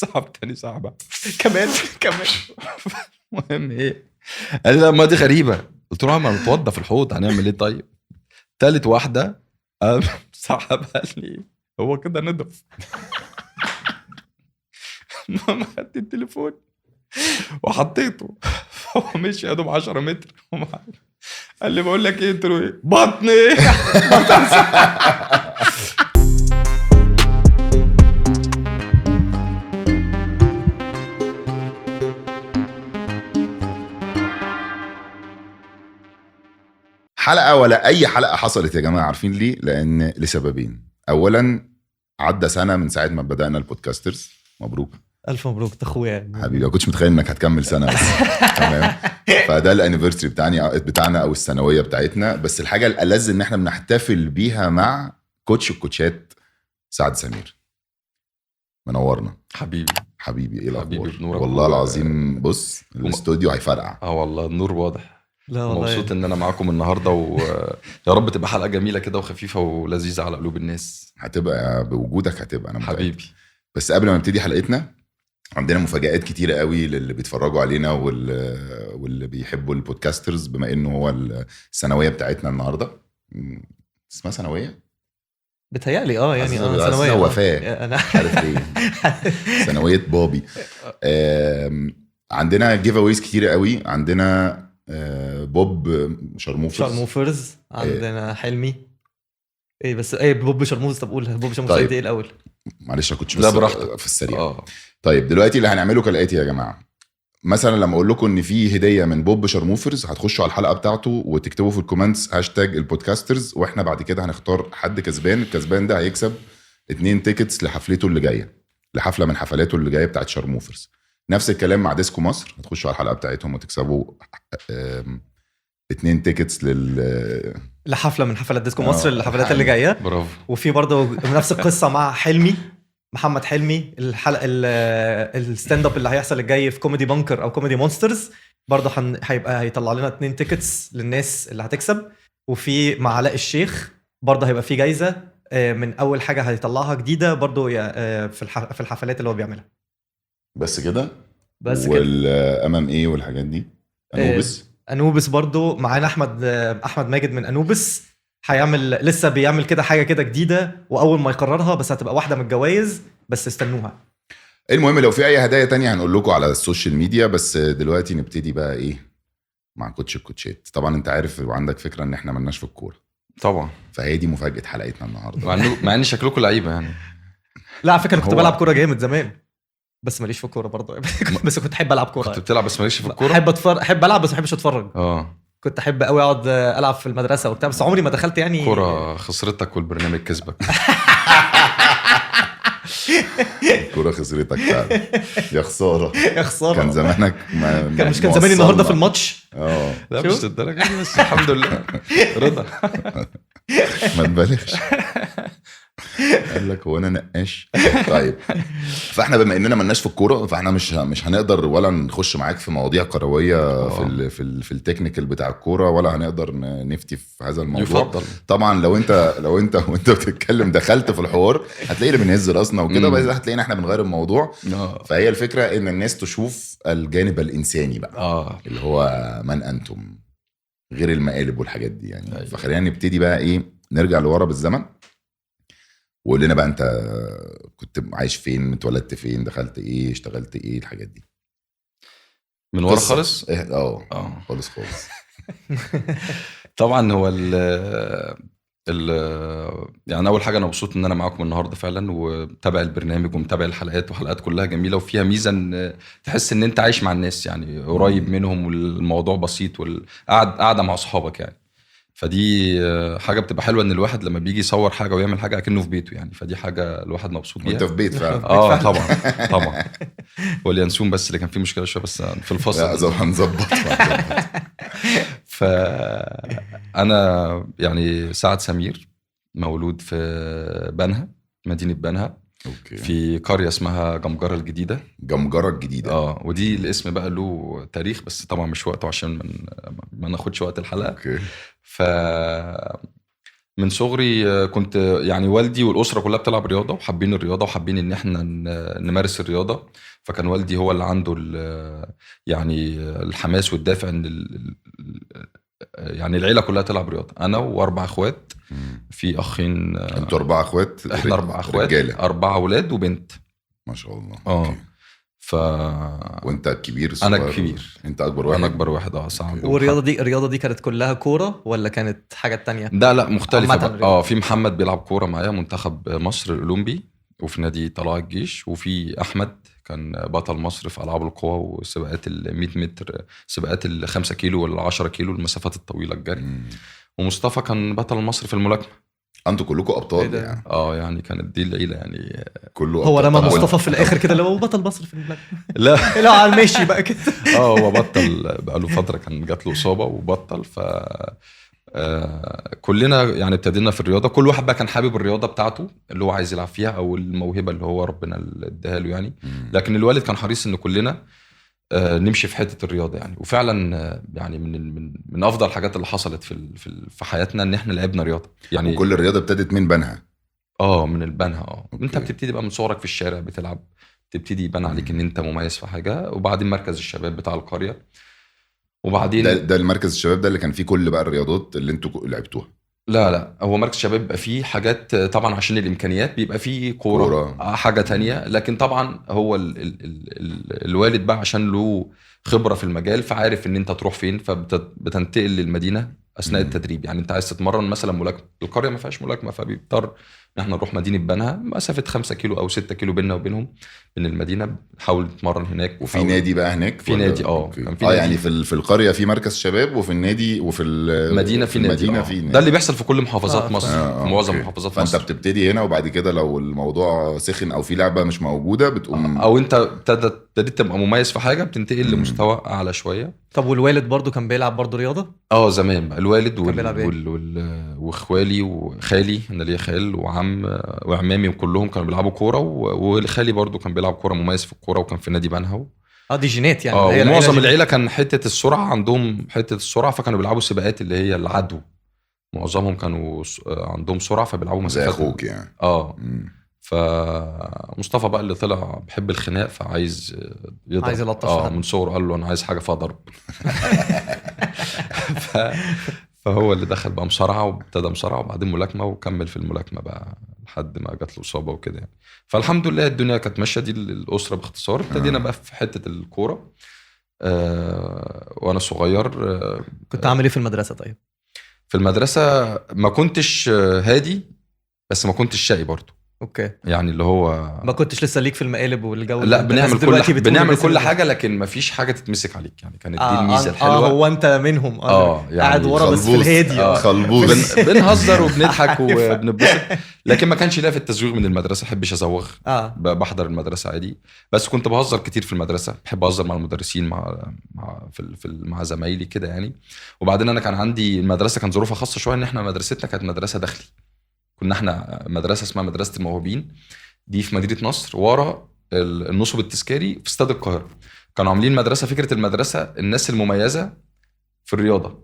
صاحب تاني صاحبه كمان. المهم ايه، قال لي لا ما دي غريبه. قلت له ما نتوضى في الحوض هنعمل ايه طيب. تالت واحده صاحب قال لي هو كده نضف. ماما خدت التليفون وحطيته. هو مشي يا دوب 10 متر. قال لي بقول لك ايه، قلت له ايه، بطني. حلقة ولا أي حلقة حصلت يا جماعة، عارفين ليه؟ لأن لسببين. أولا عدى سنة من ساعة ما بدأنا البودكاسترز. مبروك، ألف مبروك تخويا حبيبي. ما كنتش متخيل إنك هتكمل سنة بس. تمام. فده الانيفرسري بتاعنا أو السنوية بتاعتنا. بس الحاجة الألذ إن إحنا بنحتفل بيها مع كوتش الكوتشات سعد سمير. منورنا حبيبي. إيه الأخبار؟ نورك والله العظيم بص الاستوديو هيفرقع. والله النور واضح. لا والله مبسوط ان انا معاكم النهارده، ويا رب تبقى حلقه جميله كده وخفيفه ولذيذه على قلوب الناس. هتبقى بوجودك، هتبقى أنا متأكد. حبيبي. بس قبل ما نبتدي حلقتنا، عندنا مفاجآت كتيرة قوي للي بيتفرجوا علينا واللي بيحبوا البودكاسترز، بما انه هو السنوية بتاعتنا النهاردة. اسمها سنوية بتهيألي يعني سنوية وفاة. انا عارف ليه؟ سنوية بابي. عندنا جيف اويز كتيرة قوي. عندنا بوب شرموفرز، عندنا حلمي ايه بس ايه بوب شرموز. طب قول بوب شرموز طيب. ايه الاول؟ معلش كنتش لا براحتك في السريع. طيب دلوقتي اللي هنعمله كالآتي يا جماعة. مثلا لما اقول لكم ان في هديه من بوب شرموفرز، هتخشوا على الحلقه بتاعته وتكتبوا في الكومنتس هاشتاج البودكاسترز، واحنا بعد كده هنختار حد كسبان. الكسبان ده هيكسب 2 تيكتس لحفلته اللي جايه، لحفله من حفلاته اللي جايه بتاعت شرموفرز. نفس الكلام مع ديسكو مصر، هتخشوا على الحلقه بتاعتهم وتكسبوا 2 تيكتس لحفله من حفلات ديسكو مصر، الحفلات اللي جايه. برافو. وفي برضه نفس القصه مع حلمي، محمد حلمي، الحلقه الستاند اب اللي هيحصل الجاي في كوميدي بانكر او كوميدي مونسترز، برضه هيبقى هيطلع لنا 2 تيكتس للناس اللي هتكسب. وفي مع علاء الشيخ برضه هيبقى في جايزه من اول حاجه هيطلعها جديده برضه في الحفلات اللي هو بيعملها. بس كده كده. والامام ايه والحاجات دي. انوبس برضه معانا احمد ماجد من انوبس، هيعمل لسه بيعمل كده حاجه كده جديده، واول ما يقررها بس هتبقى واحده من الجوائز، بس استنوها. المهم لو في اي هدايا تانية هنقول لكم على السوشيال ميديا. بس دلوقتي نبتدي بقى ايه مع كوتش الكوتشات. طبعا انت عارف وعندك فكره ان احنا ملناش في الكوره طبعا، فهي دي مفاجاه حلقتنا النهارده. مع ان شكلكم لعيبه يعني. لا على فكره كنت بلعب كوره جامد زمان، بس ماليش في الكوره برضه. بس كنت احب العب كوره. كنت بتلعب بس ماليش في الكوره. احب العب بس ما احبش اتفرج. كنت احب قوي اقعد العب في المدرسه وبتاع، بس عمري ما دخلت يعني. كوره خسرتك والبرنامج كسبك. الكوره خسرتك فعلا. يا خساره يا خساره. كان زمانك كان زماني النهارده في الماتش. لا مش الدرجه دي، بس الحمد لله رضا. ما تبالغش. قال لك هو انا نقاش. طيب فاحنا بما اننا ملناش في الكوره، فاحنا مش هنقدر ولا نخش معاك في مواضيع كرويه في التكنيكال بتاع الكوره، ولا هنقدر نفتي في هذا الموضوع. يفضل. طبعا لو انت وانت بتتكلم دخلت في الحوار هتلاقينا بنهز راسنا وكده، بس هتلاقينا احنا بنغير الموضوع. فهي الفكره ان الناس تشوف الجانب الانساني بقى. اللي هو من انتم، غير المقالب والحاجات دي يعني. فخلينا نبتدي بقى ايه، نرجع لورا بالزمن وقول لنا بقى انت كنت عايش فين، اتولدت فين، دخلت ايه، اشتغلت ايه، الحاجات دي من ورا خالص. خالص طبعا هو يعني اول حاجه انا مبسوط ان انا معاكم النهارده فعلا، ومتابع البرنامج ومتابع الحلقات، وحلقات كلها جميله وفيها ميزه ان تحس ان انت عايش مع الناس يعني، قريب منهم، والموضوع بسيط، والقعده مع اصحابك يعني. فدي حاجه بتبقى حلوه ان الواحد لما بيجي يصور حاجه ويعمل حاجه اكنه في بيته يعني. فدي حاجه الواحد مبسوط بيها. انت في بيت فعلا. طبعا. واليانسون بس اللي كان فيه مشكله شويه، بس في الفصل هنظبط. فانا يعني سعد سمير، مولود في بنها، مدينه بنها. أوكي. في قريه اسمها جمجره الجديده. ودي الاسم بقى له تاريخ، بس طبعا مش وقته عشان ما ناخدش وقت الحلقه. أوكي. من صغري كنت يعني والدي والاسره كلها بتلعب رياضه وحابين الرياضه وحابين ان احنا نمارس الرياضه. فكان والدي هو اللي عنده يعني الحماس والدافع ان يعني العيله كلها تلعب رياضه. انا واربع اخوات، في اخين. انتوا 4 اخوات؟ احنا 4 اخوات، رجاله 4 اولاد وبنت. ما شاء الله. اه ف وانت الكبير؟ انا الكبير. انت اكبر واحد؟ انا اكبر واحد. صعب. والرياضه دي كانت كلها كوره ولا كانت حاجات تانية؟ لا مختلفه. في محمد بيلعب كوره معايا منتخب مصر الاولمبي وفي نادي طلائع الجيش، وفي احمد كان بطل مصر في العاب القوى وسباقات ال 100 متر، سباقات ال 5 كيلو وال 10 كيلو، المسافات الطويله الجري. ومصطفى كان بطل مصر في الملاكمه. انتوا كلكم ابطال يعني؟ يعني كانت دي العيله يعني كله هو رمى مصطفى في الاخر كده اللي هو بطل مصر في الملاكمه. لا لا على المشي بقى كده. هو بطل بقى له فتره، كان جات له اصابه وبطل. ف كلنا يعني ابتدينا في الرياضه، كل واحد بقى كان حابب الرياضه بتاعته اللي هو عايز يلعب فيها او الموهبه اللي هو ربنا اداها له يعني. لكن الوالد كان حريص ان كلنا نمشي في حته الرياضه يعني. وفعلا يعني من افضل الحاجات اللي حصلت في حياتنا ان احنا لعبنا رياضه يعني. وكل الرياضه ابتدت من بنها؟ من البنها. انت بتبتدي بقى من صغرك في الشارع بتلعب، تبتدي يبان عليك ان انت مميز في حاجه، وبعدين مركز الشباب بتاع القريه، وبعدين ده المركز الشباب ده اللي كان فيه كل بقى الرياضات اللي انتوا لعبتوها؟ لا هو مركز الشباب بيبقى فيه حاجات طبعا عشان الامكانيات، بيبقى فيه كوره حاجه تانية. لكن طبعا هو الوالد بقى عشان له خبره في المجال، فعارف ان انت تروح فين، فبتنتقل للمدينه اثناء التدريب. يعني انت عايز تتمرن مثلا ملاكمه، القريه ما فيهاش ملاكمه، فبيضطر ان احنا نروح مدينه بنها، مسافه 5 كيلو او 6 كيلو بيننا وبينهم من المدينه، نحاول نتمرن هناك. وفي نادي بقى هناك؟ في نادي كان في نادي. يعني في القريه في مركز شباب، وفي النادي، وفي المدينه في نادي. ده اللي بيحصل في كل محافظات مصر، في معظم محافظات مصر. فانت بتبتدي هنا، وبعد كده لو الموضوع سخن او في لعبه مش موجوده بتقوم، او انت ابتديت تبقى مميز في حاجه، بتنتقل لمستوى اعلى شويه. طب والوالد برضو كان بيلعب برضو رياضه؟ زمان بقى الوالد واخوالي وخالي، انا ليا خال وعم وعمامي وكلهم كانوا بيلعبوا كوره، وخالي برضو كان بيلعب كوره، مميز في الكوره، وكان في نادي بنها. دي جينات يعني. ومعظم العيله كان حته السرعه عندهم، حته السرعه، فكانوا بيلعبوا سباقات اللي هي العدو. معظمهم كانوا عندهم سرعه، فبيلعبوا مسافات. زي اخوك يعني. فمصطفى بقى اللي طلع بحب الخناق، فعايز يضرب. عايز يلطش. من صغره قال له انا عايز حاجه فيها ضرب. فهو اللي دخل بقى مصارعه، وابتدى مصارعه وبعدين ملاكمه، وكمل في الملاكمه بقى لحد ما جات له اصابه وكده يعني. فالحمد لله الدنيا كانت ماشيه. دي الاسره باختصار. ابتدينا بقى في حته الكوره وانا صغير. كنت عامل ايه في المدرسه؟ طيب في المدرسه ما كنتش هادي، بس ما كنتش شقي برضو. اوكي. يعني اللي هو ما كنتش لسه ليك في المقالب والجو. لا بنعمل كل حاجه، لكن ما فيش حاجه تتمسك عليك يعني. كانت دي الميزه الحلوه. هو انت منهم. يعني قاعد ورا بس في الهادي. خلبوز. بنهزر وبنضحك وبنبسط. لكن ما كانش ليا في التزويغ من المدرسه، احبش ازوغ. بحضر المدرسه عادي، بس كنت بهزر كتير في المدرسه، بحب اهزر مع المدرسين، مع زمايلي كده يعني. وبعدين انا كان عندي المدرسه كان ظروفها خاصه شويه، ان احنا مدرستنا كانت مدرسه داخلي. كنا احنا مدرسه اسمها مدرسه الموهوبين، دي في مدينه نصر ورا النصب التذكاري في استاد القاهره. كانوا عاملين مدرسه، فكره المدرسه الناس المميزه في الرياضه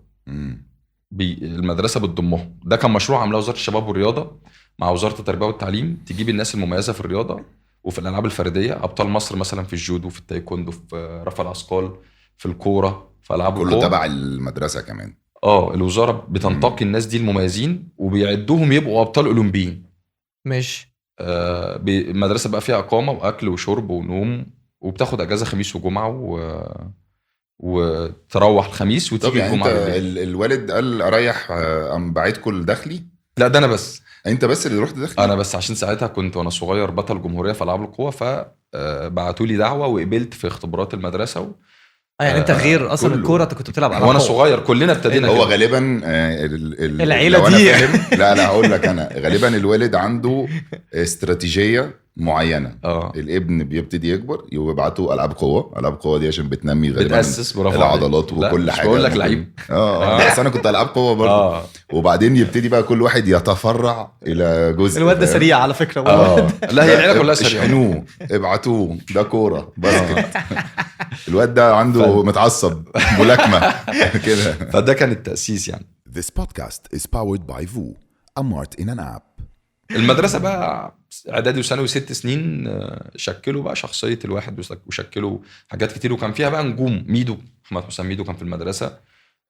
المدرسه بتضمهم. ده كان مشروع عاملاه وزاره الشباب والرياضه مع وزاره التربيه والتعليم، تجيب الناس المميزه في الرياضه وفي الالعاب الفرديه، ابطال مصر مثلا في الجودو، في التايكوندو، في رفع الاثقال، في الكوره، في العاب القوه. كله تبع المدرسه كمان؟ الوزاره بتنتقي الناس دي المميزين وبيعدوهم يبقوا ابطال اولمبيين. ماشي. المدرسه بقى فيها اقامه واكل وشرب ونوم، وبتاخد اجازه خميس وجمعه وتروح الخميس وتيجي يعني الجمعه. الوالد قال اريح ام بعيدكم الداخلي؟ لا ده انا بس. انت بس اللي رحت داخلي؟ انا بس، عشان ساعتها كنت وانا صغير بطل جمهوريه في العاب القوه، فبعتوا لي دعوه وقبلت في اختبارات المدرسه. يعني انت غير اصلا الكوره انت كنت بتلعب وانا صغير، كلنا ابتدينا. هو غالبا العيله دي لا هقول لك انا غالبا الوالد عنده استراتيجيه معينه. الابن بيبتدي يكبر يبعته العاب قوه دي عشان بتنمي غالبا العضلات وكل حاجه. بقول لك لعيب. بس انا كنت العاب قوه برضه. وبعدين يبتدي بقى كل واحد يتفرع الى جزء. الواد ده سريع على فكره. لا هي العيله كلها سريعه. اشحنوه، ابعتوه، ده كوره باسكت. الواد ده عنده متعصب ملاكمه كده. فده كان التأسيس يعني. This podcast is powered by VOO. Amart in an app. المدرسه بقى اعدادي وثانوي 6 سنين شكلوا بقى شخصيه الواحد وشكلوا حاجات كتير. وكان فيها بقى نجوم. ميدو، محمد حسام ميدو كان في المدرسه.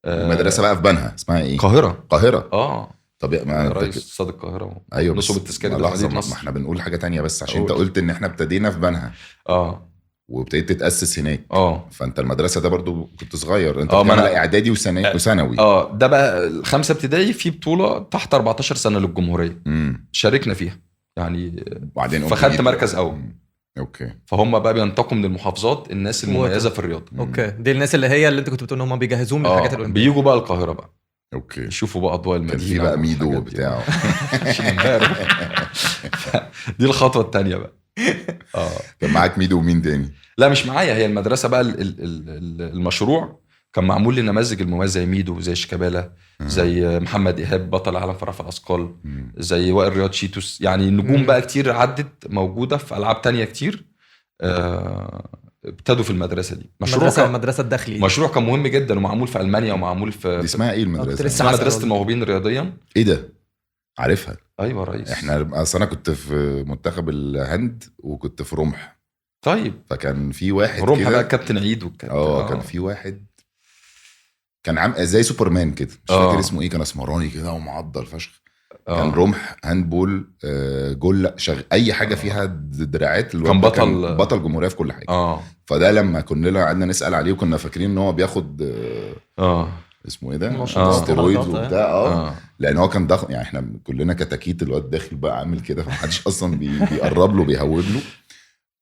المدرسه بقى في بنها اسمها ايه؟ القاهره. طب ما رئيس استاد القاهره. ايوه نصب التذكاري ما احنا بنقول حاجه تانية بس عشان انت قلت ان احنا ابتدينا في بنها وابتديت تتاسس هناك. فانت المدرسه ده برضو كنت صغير انت كان اعدادي وثانوي. ده بقى الخمسه ابتدائي في بطوله تحت 14 سنه للجمهوريه. شاركنا فيها يعني فخدت مركز اول. اوكي. فهم بقى بينتقوا من المحافظات الناس المميزه في الرياضه. اوكي. دي الناس اللي انت كنت بتقول ان هم بيجهزوهم للحاجات الاولمبيه. بيجوا بقى القاهره بقى. اوكي. يشوفوا بقى اضواء المدينه. كان في بقى ميدو بتاعه. دي الخطوه الثانيه بقى. كان معاك ميدو ومين تاني؟ لا مش معايا. هي المدرسه بقى المشروع كان معمول لنماذج المميز زي ميدو، زي شيكابالا، زي محمد ايهاب بطل العالم في رفع الاثقال، زي وائل رياض شيتوس. يعني نجوم بقى كتير عدت موجوده في العاب تانية كتير. ابتدوا في المدرسه دي. المدرسه الداخلي. مشروع كان مهم جدا ومعمول في المانيا ومعمول في اسمها ايه المدرسه؟ اسمها مدرسه الموهوبين رياضيا. ايه ده؟ عارفها. ايوه رئيس. احنا انا كنت في منتخب الهند وكنت في رمح. طيب. فكان في واحد رمح بقى كابتن عيد كان في واحد كان زي سوبرمان كده، مش فاكر اسمه ايه، كان اسمراني كده ومعضل فشخ. كان رمح، هاندبول، جول، اي حاجه فيها دراعات. كان بطل جمهوريه في كل حاجه. فده لما كنا قعدنا نسال عليه وكنا فاكرين ان هو بياخد اسمه ايه ده، ستيرويدز وبتاع. لان هو كان ضخم يعني. احنا كلنا كتاكيت، الواد داخل بقى عامل كده فمحدش اصلا بيقرب له بيهود له.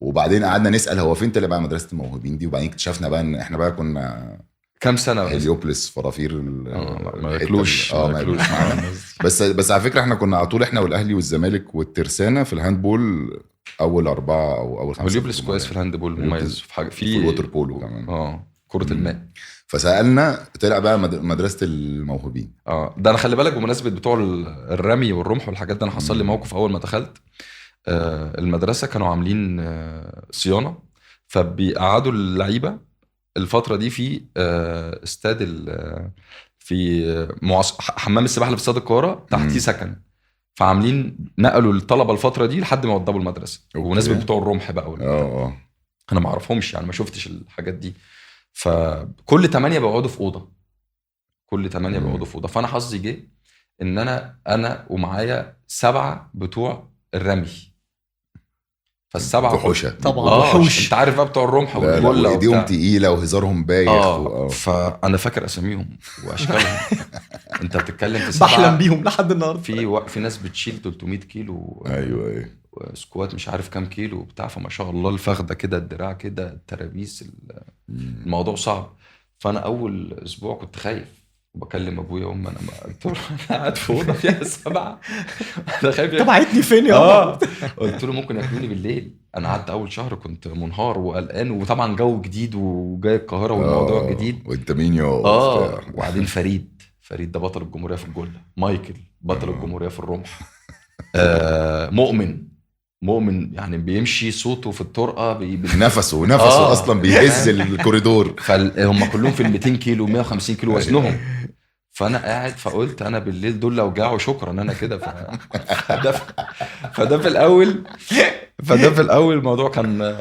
وبعدين قعدنا نسال هو فين طلع بقى مدرسه الموهوبين دي. وبعدين اكتشفنا بقى ان احنا بقى كنا كام سنه هليوبلس فرافير ما ياكلوش بس على فكره احنا كنا على طول احنا والاهلي والزمالك والترسانه في الهاندبول اول 4 او اول 5. هليوبلس كويس في الهاندبول، مميز في حاجه في الووتر بولو كمان. كره الماء. فسالنا طلع بقى مدرسه الموهوبين. ده انا خلي بالك بمناسبه بتوع الرمي والرمح والحاجات دي، انا حصل لي موقف اول ما دخلت المدرسه. كانوا عاملين صيانه، فبيقعدوا اللعيبه الفتره دي في استاد في حمام السباحه اللي في استاد القاهره تحتيه سكن. فعاملين نقلوا الطلبه الفتره دي لحد ما وضبوا المدرسه. وبمناسبه بتوع الرمح بقى انا ما اعرفهمش يعني، ما شفتش الحاجات دي. فكل 8 بيقعدوا في اوضه، فانا حظي جه ان انا ومعايا 7 بتوع الرمي. فالسبعه وحوشه طبعا. وحوش. انت عارف بقى بتوع الرمح والجله وايديهم تقيله وهزارهم بايخ. فانا فاكر اساميهم واشكالهم. انت بتتكلم في 7 بحلم بيهم لحد النهارده. في ناس بتشيل 300 كيلو. ايوه سكوات مش عارف كام كيلو وبتاع. فما شاء الله الفخده كده، الدراع كده، الترابيس. الموضوع صعب. فانا اول اسبوع كنت خايف وبكلم ابويا وامي. انا قلت له انا قاعد في اوضه فيها 7 انا خايف. تبعتني فين يا قلت له ممكن ياكلوني بالليل. انا قعدت اول شهر كنت منهار وقلقان، وطبعا جو جديد وجاي القاهره والموضوع جديد. وانت مين يا وبعدين فريد ده بطل الجمهوريه في الجله. مايكل بطل الجمهوريه في الرمح. مؤمن يعني بيمشي صوته في الطرقه نفسه اصلا بيهز الكوريدور. فهم كلهم في 200 كيلو 150 كيلو وزنهم. فانا قاعد فقلت انا بالليل دول لو جاعوا شكرا انا كده. فده في الاول الموضوع كان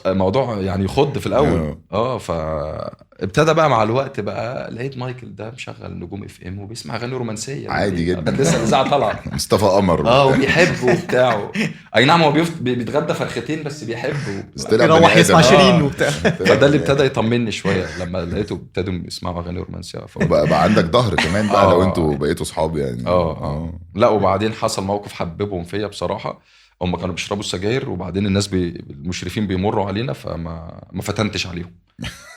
موضوع يعني خض في الاول. فابتدى بقى مع الوقت بقى لقيت مايكل ده مشغل نجوم اف ام وبيسمع اغاني رومانسيه عادي جدا. كانت لسه الاذاعه طالعه. مصطفى قمر وبيحب وبتاع. اي نعم هو بيتغدى فرختين بس بيحب يروح يسمع شيرين وبتاع. فده اللي ابتدى يطمني شويه لما لقيته ابتدوا يسمعوا اغاني رومانسيه. بقى عندك ظهر كمان بقى لو انتوا بقيتوا اصحاب يعني. لا وبعدين حصل موقف حببهم فيا بصراحه. هم كانوا بيشربوا السجاير وبعدين الناس المشرفين بيمروا علينا فما فتنتش عليهم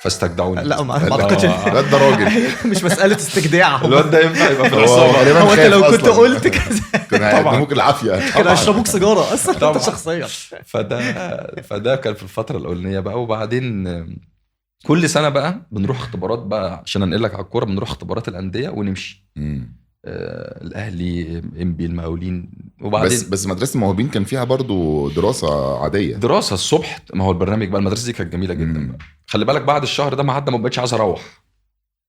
فاستجدعوني. لا ما اعتقدش الواد ده راجل. مش مساله استجداع. الواد ده ينفع يبقى في العصابه. هو انت لو كنت قلت كذا كانوا هيقدموك العافيه. كانوا هيشربوك سيجاره اصلا انت شخصيا. فده كان في الفتره الاولانيه بقى. وبعدين كل سنه بقى بنروح اختبارات بقى عشان انقلك على الكوره. بنروح اختبارات الانديه ونمشي. الاهلي انبي المقاولين. وبعدين بس مدرسه الموهوبين كان فيها برضو دراسه عاديه. دراسه الصبح. ما هو البرنامج بقى المدرسه دي كانت جميله جدا بقى. خلي بالك بعد الشهر ده ما عدى ما بقتش عايز اروح.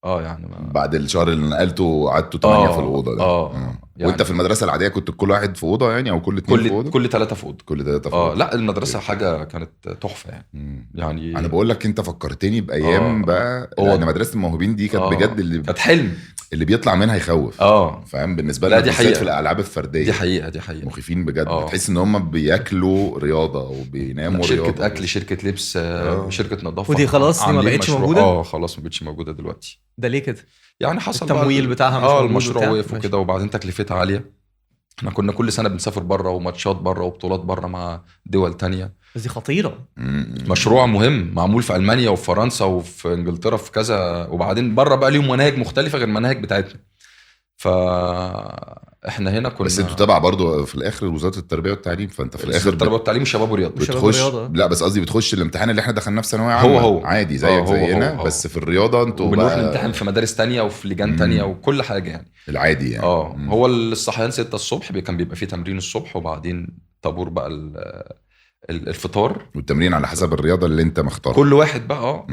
يعني بعد الشهر اللي نقلته قعدتوا 8 في الاوضه ده. يعني. وانت في المدرسه العاديه كنت كل واحد في اوضه يعني او كل اتنين في اوضه؟ كل 3 في اوضه. كل 3 في اوضه. لا المدرسه حاجه كانت تحفه يعني. يعني انا بقول لك انت فكرتني بايام بقى، لان مدرسه الموهوبين دي كانت بجد اللي كانت حلم، اللي بيطلع منها يخوف. فاهم بالنسبه لي، دي حقيقه في الالعاب الفرديه دي حقيقه مخيفين بجد. بتحس ان هم بياكلوا رياضه وبيناموا شركة رياضه، شركه اكل، شركه لبس، شركه نظافه. ودي خلاص دي ما بقتش موجوده. خلاص ما بقتش موجوده دلوقتي. ده ليه كده؟ يعني حصل التمويل بتاعها مش موجود، المشروع وقف وكده، وبعدين تكلفتها عاليه. احنا كنا كل سنه بنسافر بره وماتشات بره وبطولات بره مع دول تانية. بس دي خطيره. مشروع مهم معمول في المانيا وفي فرنسا وفي انجلترا في كذا، وبعدين بره بقى ليهم مناهج مختلفه غير المناهج بتاعتنا. فاحنا هنا كنا. بس انتوا تبع برضو في الاخر وزاره التربيه والتعليم، فانت في الاخر التربيه والتعليم والشباب والرياضه بتخش. لا بس قصدي بتخش الامتحان اللي احنا دخلناه في ثانويه عامه هو عادي زيك زينا. هو بس في الرياضه انتوا بنروح نمتحن في مدارس تانية وفي لجان تانية وكل حاجه يعني العادي يعني. هو الصحيان 6 الصبح كان بيبقى فيه تمرين الصبح، وبعدين طابور بقى الفطار والتمرين على حسب الرياضه اللي انت مختار. كل واحد بقى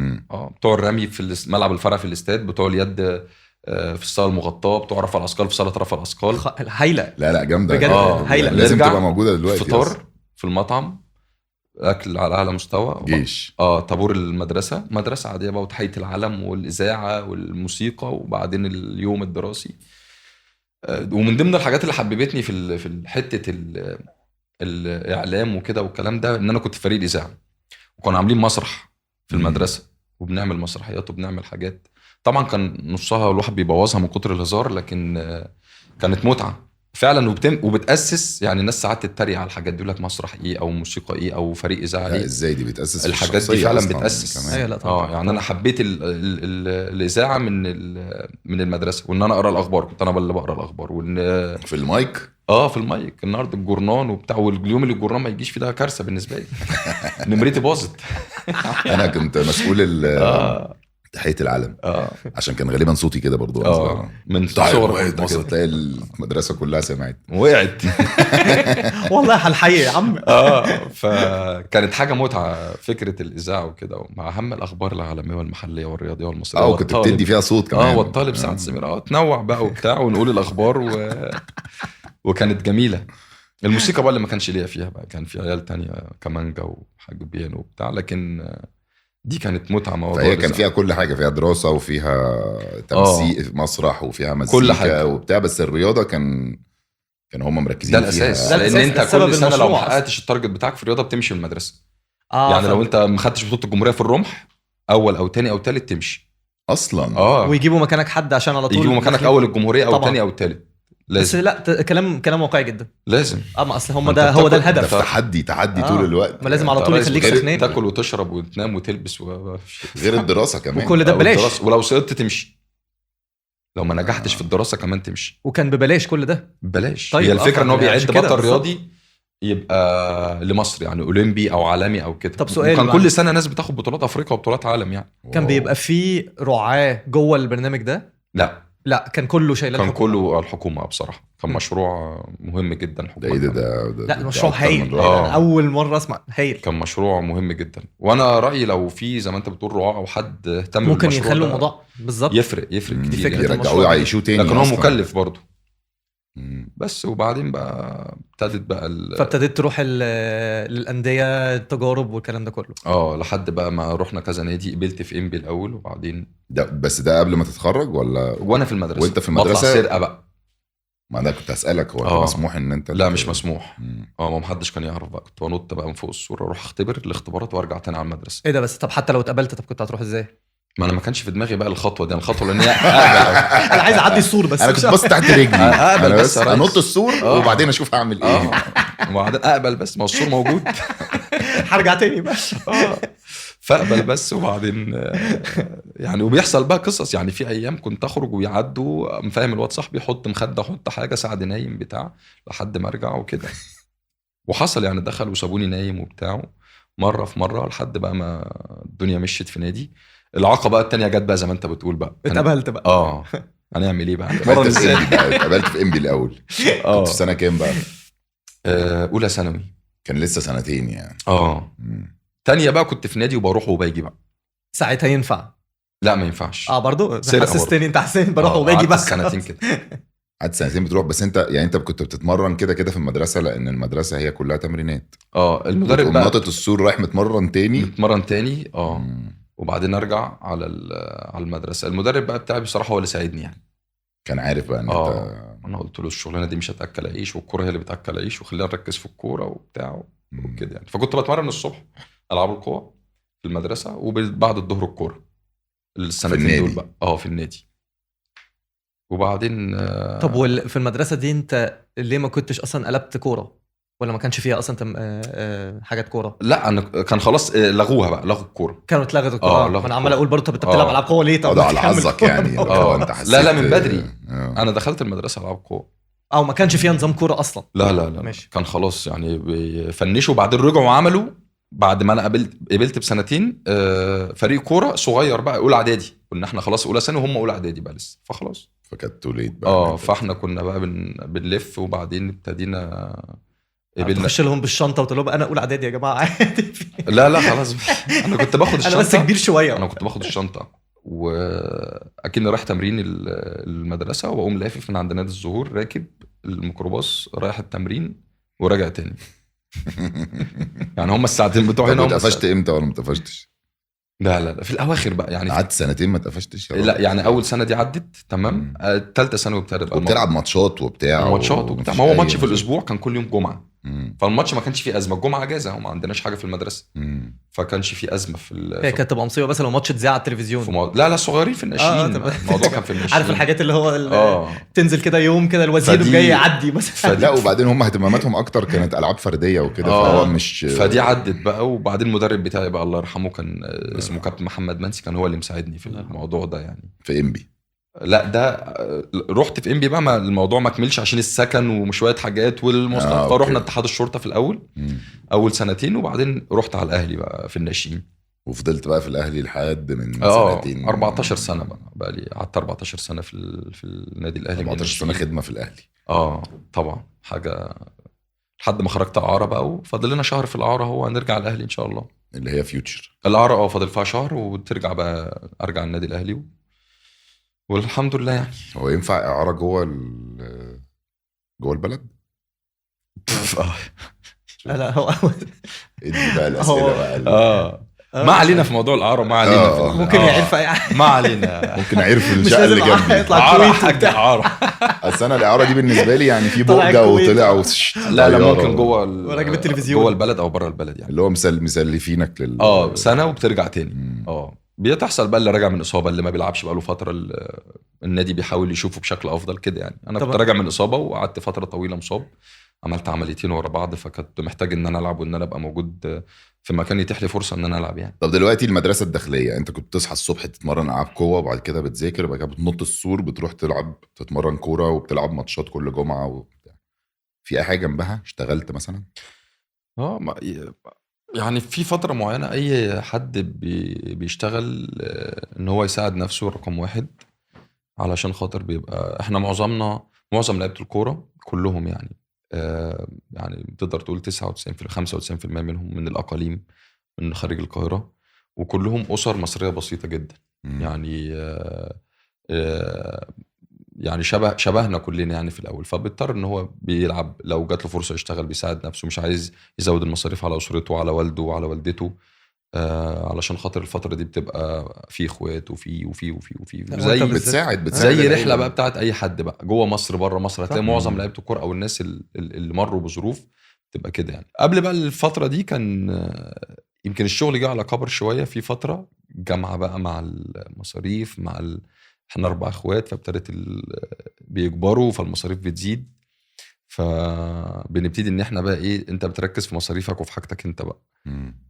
بتوع الرمي في ملعب الفرع في الاستاد، بتوع اليد في الصاله المغطاه، بتوع رفع الاثقال في صاله رفع الاثقال. هايله. لا جامده بجد. هايله. لازم تبقى موجوده دلوقتي. فطار في المطعم، اكل على اعلى مستوى. جيش. طابور المدرسه، مدرسه عاديه بقى، وتحيه العلم والاذاعه والموسيقى، وبعدين اليوم الدراسي. ومن ضمن الحاجات اللي حببتني في حته الاعلام وكده والكلام ده، ان انا كنت في فريق الاذاعه، وكنا عاملين مسرح في المدرسه وبنعمل مسرحيات وبنعمل حاجات. طبعا كان نصها الواحد بيبوظها من كتر الهزار، لكن كانت متعه فعلا. وبتاسس يعني الناس ساعات تتريق على الحاجات دي، يقول لك مسرح ايه او موسيقى ايه او فريق اذاعه ايه. ازاي دي بتاسس الحاجات دي فعلا بتاسس. لا طبعا. يعني انا حبيت الاذاعه من المدرسه، وان انا اقرا الاخبار. كنت انا اللي بقرا الاخبار، وان في المايك في المايك النهارده الجورنان وبتاع، واليوم اللي الجورنان ما يجيش فيه ده كارثه بالنسبه لي. نمرتي باظت. انا كنت مسؤول تحيه العلم عشان كان غالبا صوتي كده برضو. من صور مصر تلاقي المدرسه كلها سمعت وقعت. والله هالحقيقه يا عم. فكانت حاجه متعه فكره الاذاعه وكده، مع اهم الاخبار العالميه والمحليه والرياضيه والمصريه. وكنت بتدي فيها صوت كمان. والطالب سعد سمير تنوع بقى وبتاع، ونقول الاخبار وكانت جميله. الموسيقى بقى اللي ما كانش ليا فيها بقى، كان في عيال تانية كمانجا وحاج بيانو وبتاع، لكن دي كانت متعه. فهي كان فيها كل حاجه، فيها دراسه وفيها تمثيل مسرح وفيها مزيكا وبتاع. بس الرياضه كان هم مركزين ده الاساس. لان انت كل سنه لو ما حققتش التارجت بتاعك في الرياضه بتمشي من المدرسه. يعني لو انت ما خدتش بطوله الجمهوريه في الرمح اول او تاني او تالت تمشي اصلا. ويجيبوا مكانك حد عشان على طول يجيبوا مكانك اول الجمهوريه او تاني او تالت. لازم. بس لا كلام واقعي جدا. لازم. ما اصل هو ده الهدف. تحدي طول الوقت. ما لازم على طول يخليك سخنان، تاكل وتشرب وتنام وتلبس غير الدراسه كمان. وكل ده ببلاش. ولو سقطت تمشي، لو ما نجحتش في الدراسه كمان تمشي. وكان ببلاش كل ده ببلاش. طيب هي الفكره ان هو بيعد بطل رياضي يبقى لمصر، يعني اولمبي او عالمي او كده. طب سؤال، كان كل سنه ناس بتاخد بطولات افريقيا وبطولات عالم يعني. كان بيبقى فيه رعاه جوه البرنامج ده؟ لا كان كله شايل الحكومه. كان كله الحكومه بصراحه. كان مشروع مهم جدا. حكومه ده لا المشروع هايل. اول مره اسمع هايل. كان مشروع مهم جدا. وانا رايي لو في زي ما انت بتقول رعاه او حد اهتم ممكن يخلوا الموضوع بالظبط يفرق كتير. يرجعوه يعيشوه تاني. لكن هو مكلف برضه. بس وبعدين بقى ابتدت بقى فابتديت تروح للانديه التجارب والكلام ده كله. لحد بقى ما رحنا كذا نادي. قبلت في انبي الاول، وبعدين ده قبل ما تتخرج ولا وانا في المدرسه؟ وانت في المدرسه بطلع سرقه بقى. ما انا كنت اسالك هو مسموح ان انت لا مش مسموح. ما محدش كان يعرف بقى. كنت بنط بقى من فوق السور، اروح اختبر الاختبارات وارجع تاني على المدرسه. ايه ده؟ بس طب حتى لو اتقبلت، طب كنت هتروح ازاي؟ ما انا ما كانش في دماغي بقى الخطوه دي. الخطوه لان هي انا عايز اعدي السور بس. انا كنت بص تحت رجلي. انا بس انط السور وبعدين اشوف هعمل ايه. وبعدين اقبل بس، ما السور موجود. هرجع تاني بقى. فاقبل بس. وبعدين يعني وبيحصل بقى قصص. يعني في ايام كنت اخرج ويعدوا مفاهم الواد صاحبي يحط مخده، احط حاجه ساعد نايم بتاع لحد ما ارجع وكده. وحصل يعني دخل وسابوني نايم وبتاع مره في مره، لحد بقى ما الدنيا مشيت في نادي. العقبه التانية جت بقى زي ما انت بتقول بقى. اتقبلت بقى. هنعمل ايه بقى؟ اتقبلت في انبي الاول. كنت في سنه كام بقى؟ اولى ثانوي. كان لسه سنتين يعني. تانية بقى كنت في نادي وبروح وباجي بقى. ساعتها ينفع؟ لا ما ينفعش. برضو حسستني انت حسين بروح وباجي بس سنتين كده. قعدت سنتين بتروح، بس انت يعني انت كنت بتتمرن كده كده في المدرسه، لان المدرسه هي كلها تمرينات. المدرب بقى نطت السور رايح متمرن تاني. وبعدين ارجع على المدرسه. المدرب بقى بتاعي بصراحه هو اللي ساعدني يعني، كان عارف بقى ان انت. انا قلت له الشغلانه دي مش هتاكل عيش، والكوره هي اللي بتاكل عيش، وخلينا نركز في الكوره وبتاع وكده يعني. فكنت بتمرن الصبح العاب القوه في المدرسه، وبعد الظهر الكوره السنتين دول بقى في النادي. وبعدين طب في المدرسه دي انت ليه ما كنتش اصلا قلبت كوره، ولا ما كانش فيها اصلا حاجات كوره؟ لا انا كان خلاص لغوها بقى، لغوا الكوره، كانت اتلغت الكوره. انا عمال اقول برضه طب انت بتلعب العاب قوه ليه؟ طب على حظك يعني. انت حسيت لا من بدري. انا دخلت المدرسه العاب قوه، او ما كانش فيها نظام كوره اصلا. لا ماشي. كان خلاص يعني بيفنشوا، وبعدين رجعوا وعملوا بعد ما انا قبلت بسنتين فريق كوره صغير بقى، اولى اعدادي. كنا احنا خلاص اولى ثانوي وهم اولى اعدادي بقى لسه، فخلاص فكانت توليد بقى. فاحنا كنا بقى بنلف، وبعدين ابتدينا تخش لهم بالشنطه وتقول لهم انا اولى اعدادي يا جماعه عادي. لا خلاص. انا كنت باخد الشنطه، انا بس كبير شويه. انا كنت باخد الشنطه واكيد رايح تمرين المدرسه، واقوم لافف من عند نادي الزهور، راكب الميكروباص رايح التمرين وراجع تاني. يعني هم الساعتين بتوع هنا. اتقفشت امتى ولا ما اتقفشتش؟ لا في الاواخر بقى يعني. قعدت سنتين ما اتقفشتش؟ لا يعني اول سنه دي عدت تمام. ثالثه ثانوي ابتدى بقى بتلعب ماتشات وبتاع. ما هو ماتش في الاسبوع كان كل يوم جمعه. فالماتش ما كانش فيه ازمه، الجمعه اجازه وما عندناش حاجه في المدرسه. فكانش فيه ازمه هي كانت تبقى مصيبه بس لو ماتش اتذاع على التلفزيون. لا صغيرين في الناشئين. الموضوع كان في الناشئين. عارف الحاجات اللي هو تنزل كده يوم كده الوزير جاي يعدي مثلا. لا وبعدين هم اهتماماتهم اكتر كانت العاب فرديه وكده. فهو مش فدي عدت بقى. وبعدين المدرب بتاعي بقى الله يرحمه كان اسمه كابتن محمد منسي، كان هو اللي مساعدني في الموضوع ده يعني. في انبي؟ لا ده رحت في انبي بقى، الموضوع ما كملش عشان السكن وشويه حاجات والمواصلات. فرحنا اتحاد الشرطه في الاول اول سنتين، وبعدين رحت على الاهلي بقى في الناشئين. وفضلت بقى في الاهلي لحد من سنتين. 14 سنه بقى لي قعدت 14 سنه في النادي الاهلي. 14 سنه خدمه في الاهلي. طبعا حاجه، لحد ما خرجت اعاره بقى، وفاضل لنا شهر في الاعاره، هو هنرجع الاهلي ان شاء الله. اللي هي فيوتشر الاعاره فاضل فيها شهر وترجع بقى، ارجع النادي الاهلي والحمد لله يعني. هو ينفع اعاره جوه البلد؟ لا هو ادي بقى الاسئله بقى. ما علينا في موضوع الاعاره، ما علينا ممكن يعرف اي حاجه. ما علينا. ممكن يعرف الشقه اللي جنبي. اعاره حاجه اعاره. اصل انا الاعاره دي بالنسبه لي يعني في بوجه وطلع لا ممكن جوه راجل التلفزيون جوه البلد او بره البلد يعني. اللي هو مسلفينك سنه وبترجع تاني. بتحصل بقى اللي راجع من اصابه، اللي ما بيلعبش بقى له فتره، النادي بيحاول يشوفه بشكل افضل كده يعني. انا كنت راجع من اصابه وقعدت فتره طويله مصاب، عملت عمليتين ورا بعض، فكنت محتاج ان انا العب وان انا ابقى موجود في مكان يتيح لي فرصه ان انا العب يعني. طب دلوقتي المدرسه الداخليه، انت كنت تصحى الصبح تتمرن العاب قوه، وبعد كده بتذاكر، وبعد كده بتنط السور بتروح تلعب تتمرن كوره وبتلعب ماتشات كل جمعه في اي حاجه جنبها اشتغلت مثلا؟ يعني في فتره معينه اي حد بيشتغل ان هو يساعد نفسه رقم واحد، علشان خاطر بيبقى احنا معظم لعيبه الكوره كلهم يعني يعني تقدر تقول 95% منهم من الاقاليم، من خارج القاهره، وكلهم اسر مصريه بسيطه جدا. يعني يعني شبهنا كلنا يعني في الاول. فبيضطر ان هو بيلعب، لو جات له فرصه يشتغل بيساعد نفسه، مش عايز يزود المصاريف على اسرته وعلى والده وعلى والدته، علشان خاطر الفتره دي بتبقى في اخوات وفي زي بتساعد زي رحله بقى بتاعت اي حد بقى جوه مصر بره مصر. هتلاقي معظم لعيبه الكوره او الناس اللي مروا بظروف تبقى كده يعني. قبل بقى الفتره دي كان يمكن الشغل جه على كبر شويه في فتره جامعه بقى مع المصاريف احنا 4 اخوات، فابتدت بيكبروا فالمصاريف بتزيد، فبنبتدي ان احنا بقى ايه، انت بتركز في مصاريفك وفي حاجتك انت بقى.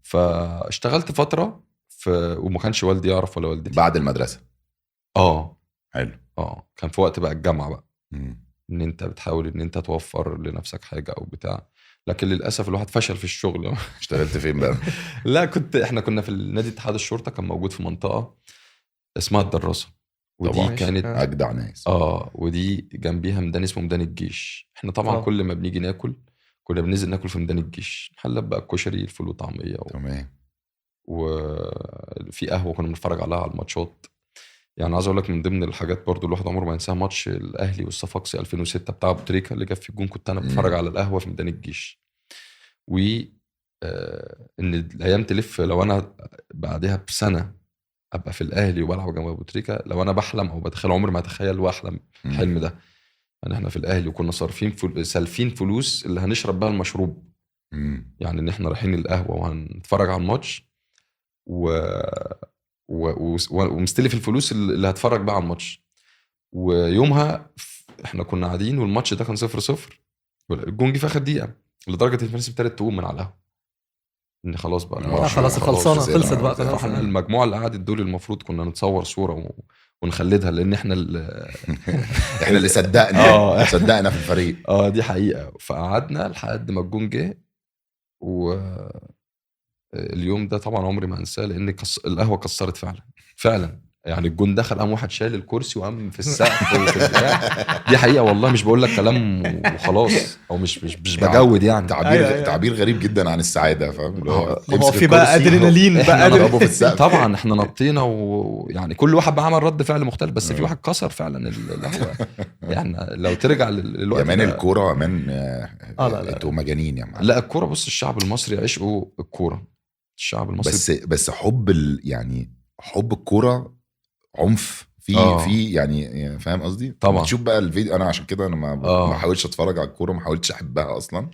فاشتغلت فتره وما كانش والدي يعرف ولا والدتي. بعد المدرسه؟ حلو. كان في وقت بقى الجامعه بقى. ان انت بتحاول ان انت توفر لنفسك حاجه او بتاع، لكن للاسف الواحد فشل في الشغل. اشتغلت فين بقى؟ لا احنا كنا في النادي اتحاد الشرطه، كان موجود في منطقه اسمها الدراسه، ودي كانت اجدع ناس. ودي جنبيها ميدان اسمه ميدان الجيش. احنا طبعا كل ما بنيجي ناكل كنا بننزل ناكل في ميدان الجيش، محلات بقى الكشري الفول وطعميه تمام، وفي قهوه كنا بنتفرج عليها على الماتشات. يعني عايز اقول لك من ضمن الحاجات برضو الواحد عمره ما ينساها ماتش الاهلي والصفاقسي 2006 بتاع ابو تريكه اللي جاب في الجون. كنت انا بتفرج على القهوه في ميدان الجيش، و ان الايام تلف. لو انا بعدها بسنه ابقى في الاهلي وبلعب جنب ابو تريكه، لو انا بحلم او بتخيل عمري ما اتخيل واحلم الحلم ده. يعني احنا في الاهلي وكنا صارفين سالفين فلوس اللي هنشرب بها المشروب. يعني ان احنا رايحين القهوه وهنتفرج على الماتش ومستلف الفلوس اللي هتفرج بقى على الماتش. ويومها احنا كنا قاعدين والماتش ده كان 0-0، الجون جه في اخر دقيقه، لدرجه ان الناس ابتدت تقوم من على القهوه ان خلاص بقى الماتش خلاص خلصانه، خلصت بقى خلاص. احنا المجموعه اللي قعدت دول المفروض كنا نتصور صوره ونخلدها، لان احنا احنا اللي صدقنا صدقنا في الفريق. دي حقيقه. فقعدنا لحد ما الجون جه، واليوم ده طبعا عمري ما انساه، لان القهوه كسرت فعلا. يعني الجون دخل، قام واحد شال الكرسي وقام في السقف وفي البتاع. دي حقيقه والله، مش بقول لك كلام وخلاص، او مش بجود يعني. تعبير غريب جدا عن السعاده، فاهم؟ هو في بقى ادرينالين بقى نضربه في السقف. طبعا احنا نطينا، ويعني كل واحد بقى عمل رد فعل مختلف، بس في واحد كسر فعلا القهوه. يعني لو ترجع للوقت يا مان الكوره يا مان، لا انتوا مجانين يا معلم. لا الكوره، بص الشعب المصري عشقه الكوره، الشعب المصري. بس حب يعني حب الكوره عنف في يعني فاهم قصدي؟ طبعا تشوف بقى الفيديو. انا عشان كده انا ما حاولتش اتفرج على الكوره، ما حاولتش احبها اصلا.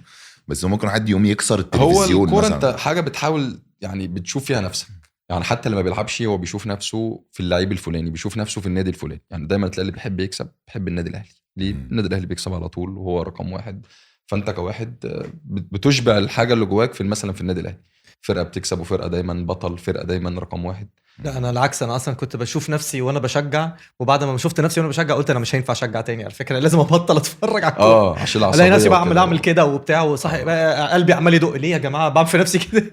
بس ممكن حد يوم يكسر التلفزيون. هو الكوره مثلا انت حاجه بتحاول يعني بتشوف فيها نفسك. يعني حتى لما بيلعبش هو بيشوف نفسه في اللعيب الفلاني، بيشوف نفسه في النادي الفلاني. يعني دايما تلاقي اللي بيحب يكسب بيحب النادي الاهلي. ليه؟ النادي الاهلي بيكسب على طول وهو رقم واحد. فانت كواحد بتشبع الحاجه اللي جواك في مثلا في النادي الاهلي، فرقه بتكسب وفرقه دايما بطل، فرقه دايما رقم واحد. لا انا العكس، انا اصلا كنت بشوف نفسي وانا بشجع، وبعد ما شفت نفسي وانا بشجع قلت انا مش هينفع اشجع تاني على فكره، لازم ابطل اتفرج على الكوره. عشان العصبيه الاقي نفسي بعمل كده وبتاع، وصحي قلبي عمال يدق. ليه يا جماعه بعمل في نفسي كده؟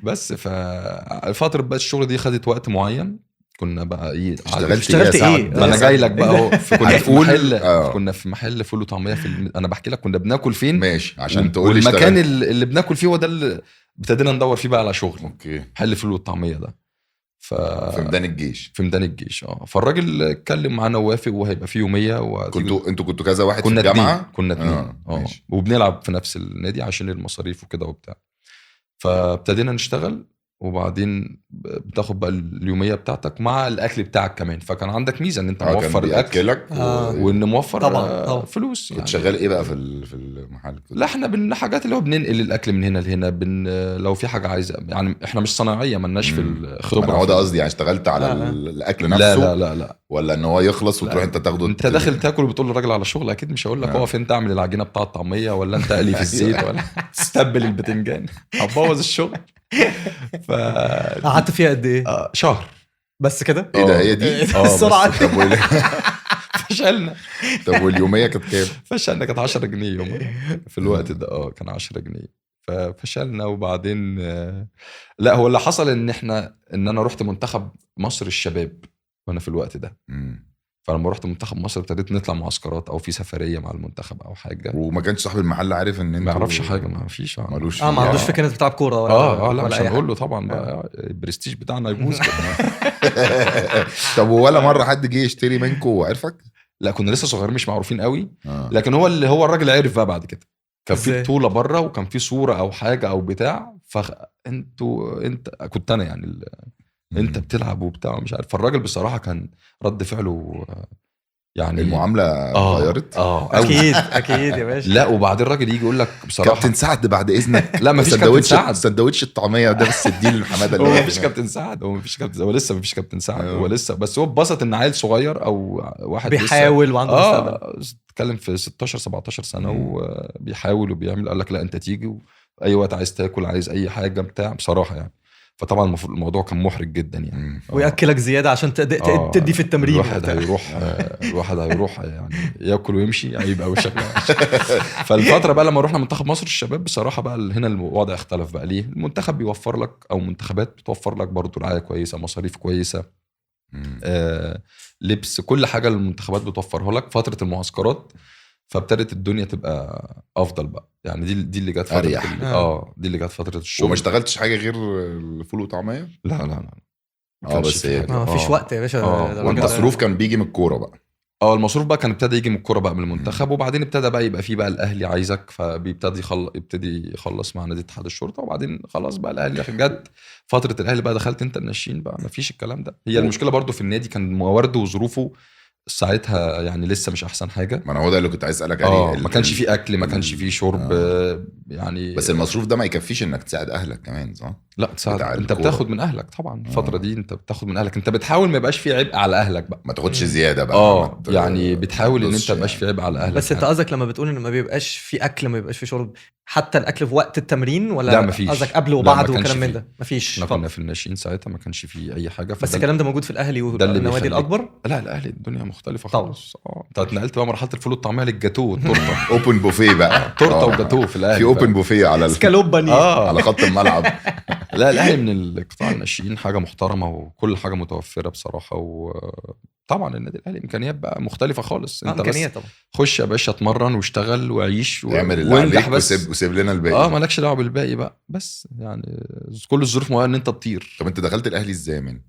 بس ففتره بقى الشغل دي خدت وقت معين. كنا بقى اشتغلت ايه؟ ما انا جاي لك بقى اهو. كنا في محل فول وطعميه انا بحكي لك كنا بناكل فين ماشي عشان تقول لي المكان اللي بناكل فيه، وده اللي ابتدينا ندور فيه بقى على شغل. اوكي. محل فول والطعميه ده في ميدان الجيش. في ميدان الجيش. فالراجل اتكلم معانا ووافق، وهيبقى فيه يوميه. انتوا كذا واحد في الجامعه؟ كنا اتنين. وبنلعب في نفس النادي عشان المصاريف وكده وبتاع. فابتدينا نشتغل، وبعدين بتاخد بقى اليوميه بتاعتك مع الاكل بتاعك كمان. فكان عندك ميزه ان انت موفر الاكل وان موفر طبعا فلوس. يعني. كنت شغال ايه بقى في المحل؟ لا احنا حاجات اللي هو بننقل الاكل من هنا لهنا، لو في حاجه عايزه. يعني احنا مش صناعيه، مالناش في الخبره. هو ده قصدي، يعني اشتغلت على الاكل نفسه؟ لا ولا ان هو يخلص وتروح انت تاخده؟ انت داخل تاكل وبتقول للراجل على شغل، اكيد مش هقول لك اقف انت اعمل العجينه بتاعه الطعميه، ولا انت قلي في الزيت، ولا تستبل البتنجان، هتبوظ الشغل. قعدت فيها قد ايه؟ شهر بس كده. ايه ده؟ هي دي السرعه. فشلنا. طب واليوميه كانت كام؟ فشلنا، كانت 10 جنيه يوم في الوقت ده. كان 10 جنيه. ففشلنا. وبعدين لا هو اللي حصل ان انا رحت منتخب مصر الشباب وانا في الوقت ده. فلما رحت منتخب مصر ابتديت نطلع معسكرات او في سفريه مع المنتخب او حاجه. وما كانش صاحب المحل عارف ان انت؟ ما يعرفش حاجه، ما فيش. مالوش ما عندوش فكره انك بتلعب كوره ولا لا، مش هنقول له طبعا بقى البرستيج بتاعنا يبوظ كده. طب ولا مره حد جه يشتري منكم وعرفك؟ لا كنا لسه صغيرين مش معروفين قوي. لكن هو الراجل عرف بقى بعد كده. كان في بطوله بره وكان في صوره او حاجه او بتاع، انت كنت انا يعني انت بتلعب وبتاع مش عارف. فالراجل بصراحه كان رد فعله يعني المعامله غيرت. اكيد يا باشا. لا وبعدين الراجل يجي يقول لك بصراحه كابتن سعد بعد اذنك. لا مفيش كابتن سعد. سندوتش الطعميه ده بس اديه للحماده. هو مفيش كابتن سعد، هو لسه مفيش كابتن سعد. هو لسه، بس هو اتبسط ان عيل صغير او واحد بيحاول وعنده مستقبل. اتكلم في 16 17 سنه وبيحاول وبيعمل. قال لك لا انت تيجي اي وقت عايز تاكل، عايز اي حاجه بتاع بصراحه يعني. فطبعا الموضوع كان محرج جدا يعني. ويأكلك زياده عشان تدي في التمرين. الواحد هيروح يعني ياكل ويمشي هيبقى وشكله. فالفتره بقى لما رحنا منتخب مصر الشباب بصراحه بقى هنا الوضع اختلف بقى. ليه؟ المنتخب بيوفر لك او منتخبات بتوفر لك برضو رعايه كويسه، مصاريف كويسه، لبس، كل حاجه المنتخبات بتوفرها لك. فتره المعسكرات فابتدت الدنيا تبقى افضل بقى يعني. دي اللي جت فتره دي اللي جت فتره الشغل. وما اشتغلتش حاجه غير الفول وطعميه؟ لا بس هي مفيش وقت يا باشا. والمصروف كان بيجي من الكوره بقى. المصروف بقى كان ابتدى يجي من الكوره بقى من المنتخب، وبعدين ابتدى بقى يبقى فيه بقى الاهلي عايزك، فبيبتدي يبتدي يخلص مع نادي اتحاد الشرطه، وبعدين خلاص بقى الاهلي جت فتره الاهلي بقى دخلت انت الناشئين بقى، مفيش الكلام ده. هي المشكله برضو في النادي كان موارده وظروفه ساعتها يعني لسه مش احسن حاجه. ما انا هو ده اللي كنت عايز اسالك عليه. ما كانش فيه اكل، ما كانش فيه شرب يعني. بس المصروف ده ما يكفيش انك تساعد اهلك كمان، صح؟ لا تساعد، انت بتاخد من اهلك طبعا. الفتره دي انت بتاخد من اهلك، انت بتحاول ما يبقاش فيه عبء على اهلك بقى، ما تاخدش زياده بقى. يعني بتحاول ان انت ما يبقاش فيه عبء على اهلك. بس انت قصدك لما بتقول ان ما بيبقاش فيه اكل، ما بيبقاش فيه شرب، حتى الاكل في وقت التمرين، ولا قصدك قبل وبعد وكلام من ده؟ مفيش. احنا كنا في الناشئين ساعتها ما كانش فيه اي حاجه. بس الكلام ده موجود في الاهلي والنوادي الاكبر؟ لا الاهلي الدنيا مختلفه خالص. انت اتنقلت بقى مرحله الفول والطعميه للجاتوه التورته. اوبن بوفيه بقى، تورته وجاتوه في الاهلي. في اوبن بوفيه على سكالوباني على خط الملعب. لا الاهلي من القطاع الناشئين حاجه محترمه، وكل حاجه متوفره بصراحه. وطبعا النادي الاهلي امكانيات بقى مختلفه خالص. انت بس طبعا. خش يا باشا اتمرن واشتغل وعيش وانجح بس، وسيب لنا الباقي. مالكش دعوه بالباقي بقى، بس يعني كل الظروف مهيئه ان انت تطير. طب انت دخلت الاهلي ازاي؟ من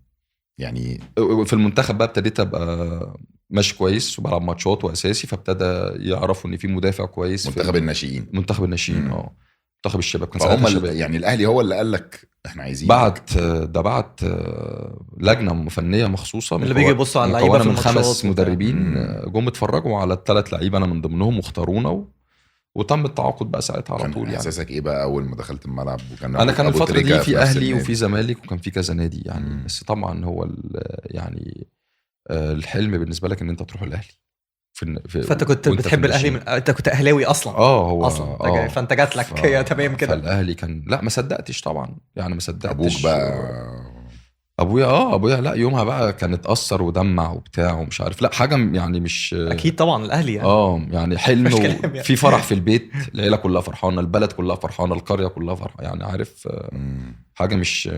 يعني في المنتخب بقى ابتديت ابقى ماشي كويس وبلعب ماتشات واساسي، فابتدى يعرفوا ان في مدافع كويس. منتخب الناشئين منتخب منتخب الشباب كان ساعتها الشباب. يعني الاهلي هو اللي قال لك احنا عايزين بعت لجنه فنيه مخصوصه اللي بيجي يبصوا على اللعيبه في من 5 مدربين جم اتفرجوا على ال3 لعيبه انا من ضمنهم، واختارونا وتم التعاقد بقى ساعتها على طول. يعني احساسك ايه بقى اول ما دخلت الملعب؟ وكان انا كان الفتره دي في اهلي وفي زمالك وكان في كذا نادي يعني. بس طبعا هو يعني الحلم بالنسبه لك ان انت تروح الاهلي. فانت كنت بتحب الاهلي انت كنت اهلاوي اصلا؟ هو اصلا فانت جات لك تمام كده. فالاهلي كان لا ما صدقتش طبعا يعني، ما صدقتش. ابوك بقى ابويا لا يومها بقى كان اتأثر ودمع وبتاع ومش عارف. لا حاجه يعني مش اكيد طبعا الاهلي يعني يعني حلم يعني. في فرح في البيت، العيله كلها فرحانه، البلد كلها فرحانه، القريه كلها فرحانه يعني. عارف حاجه مش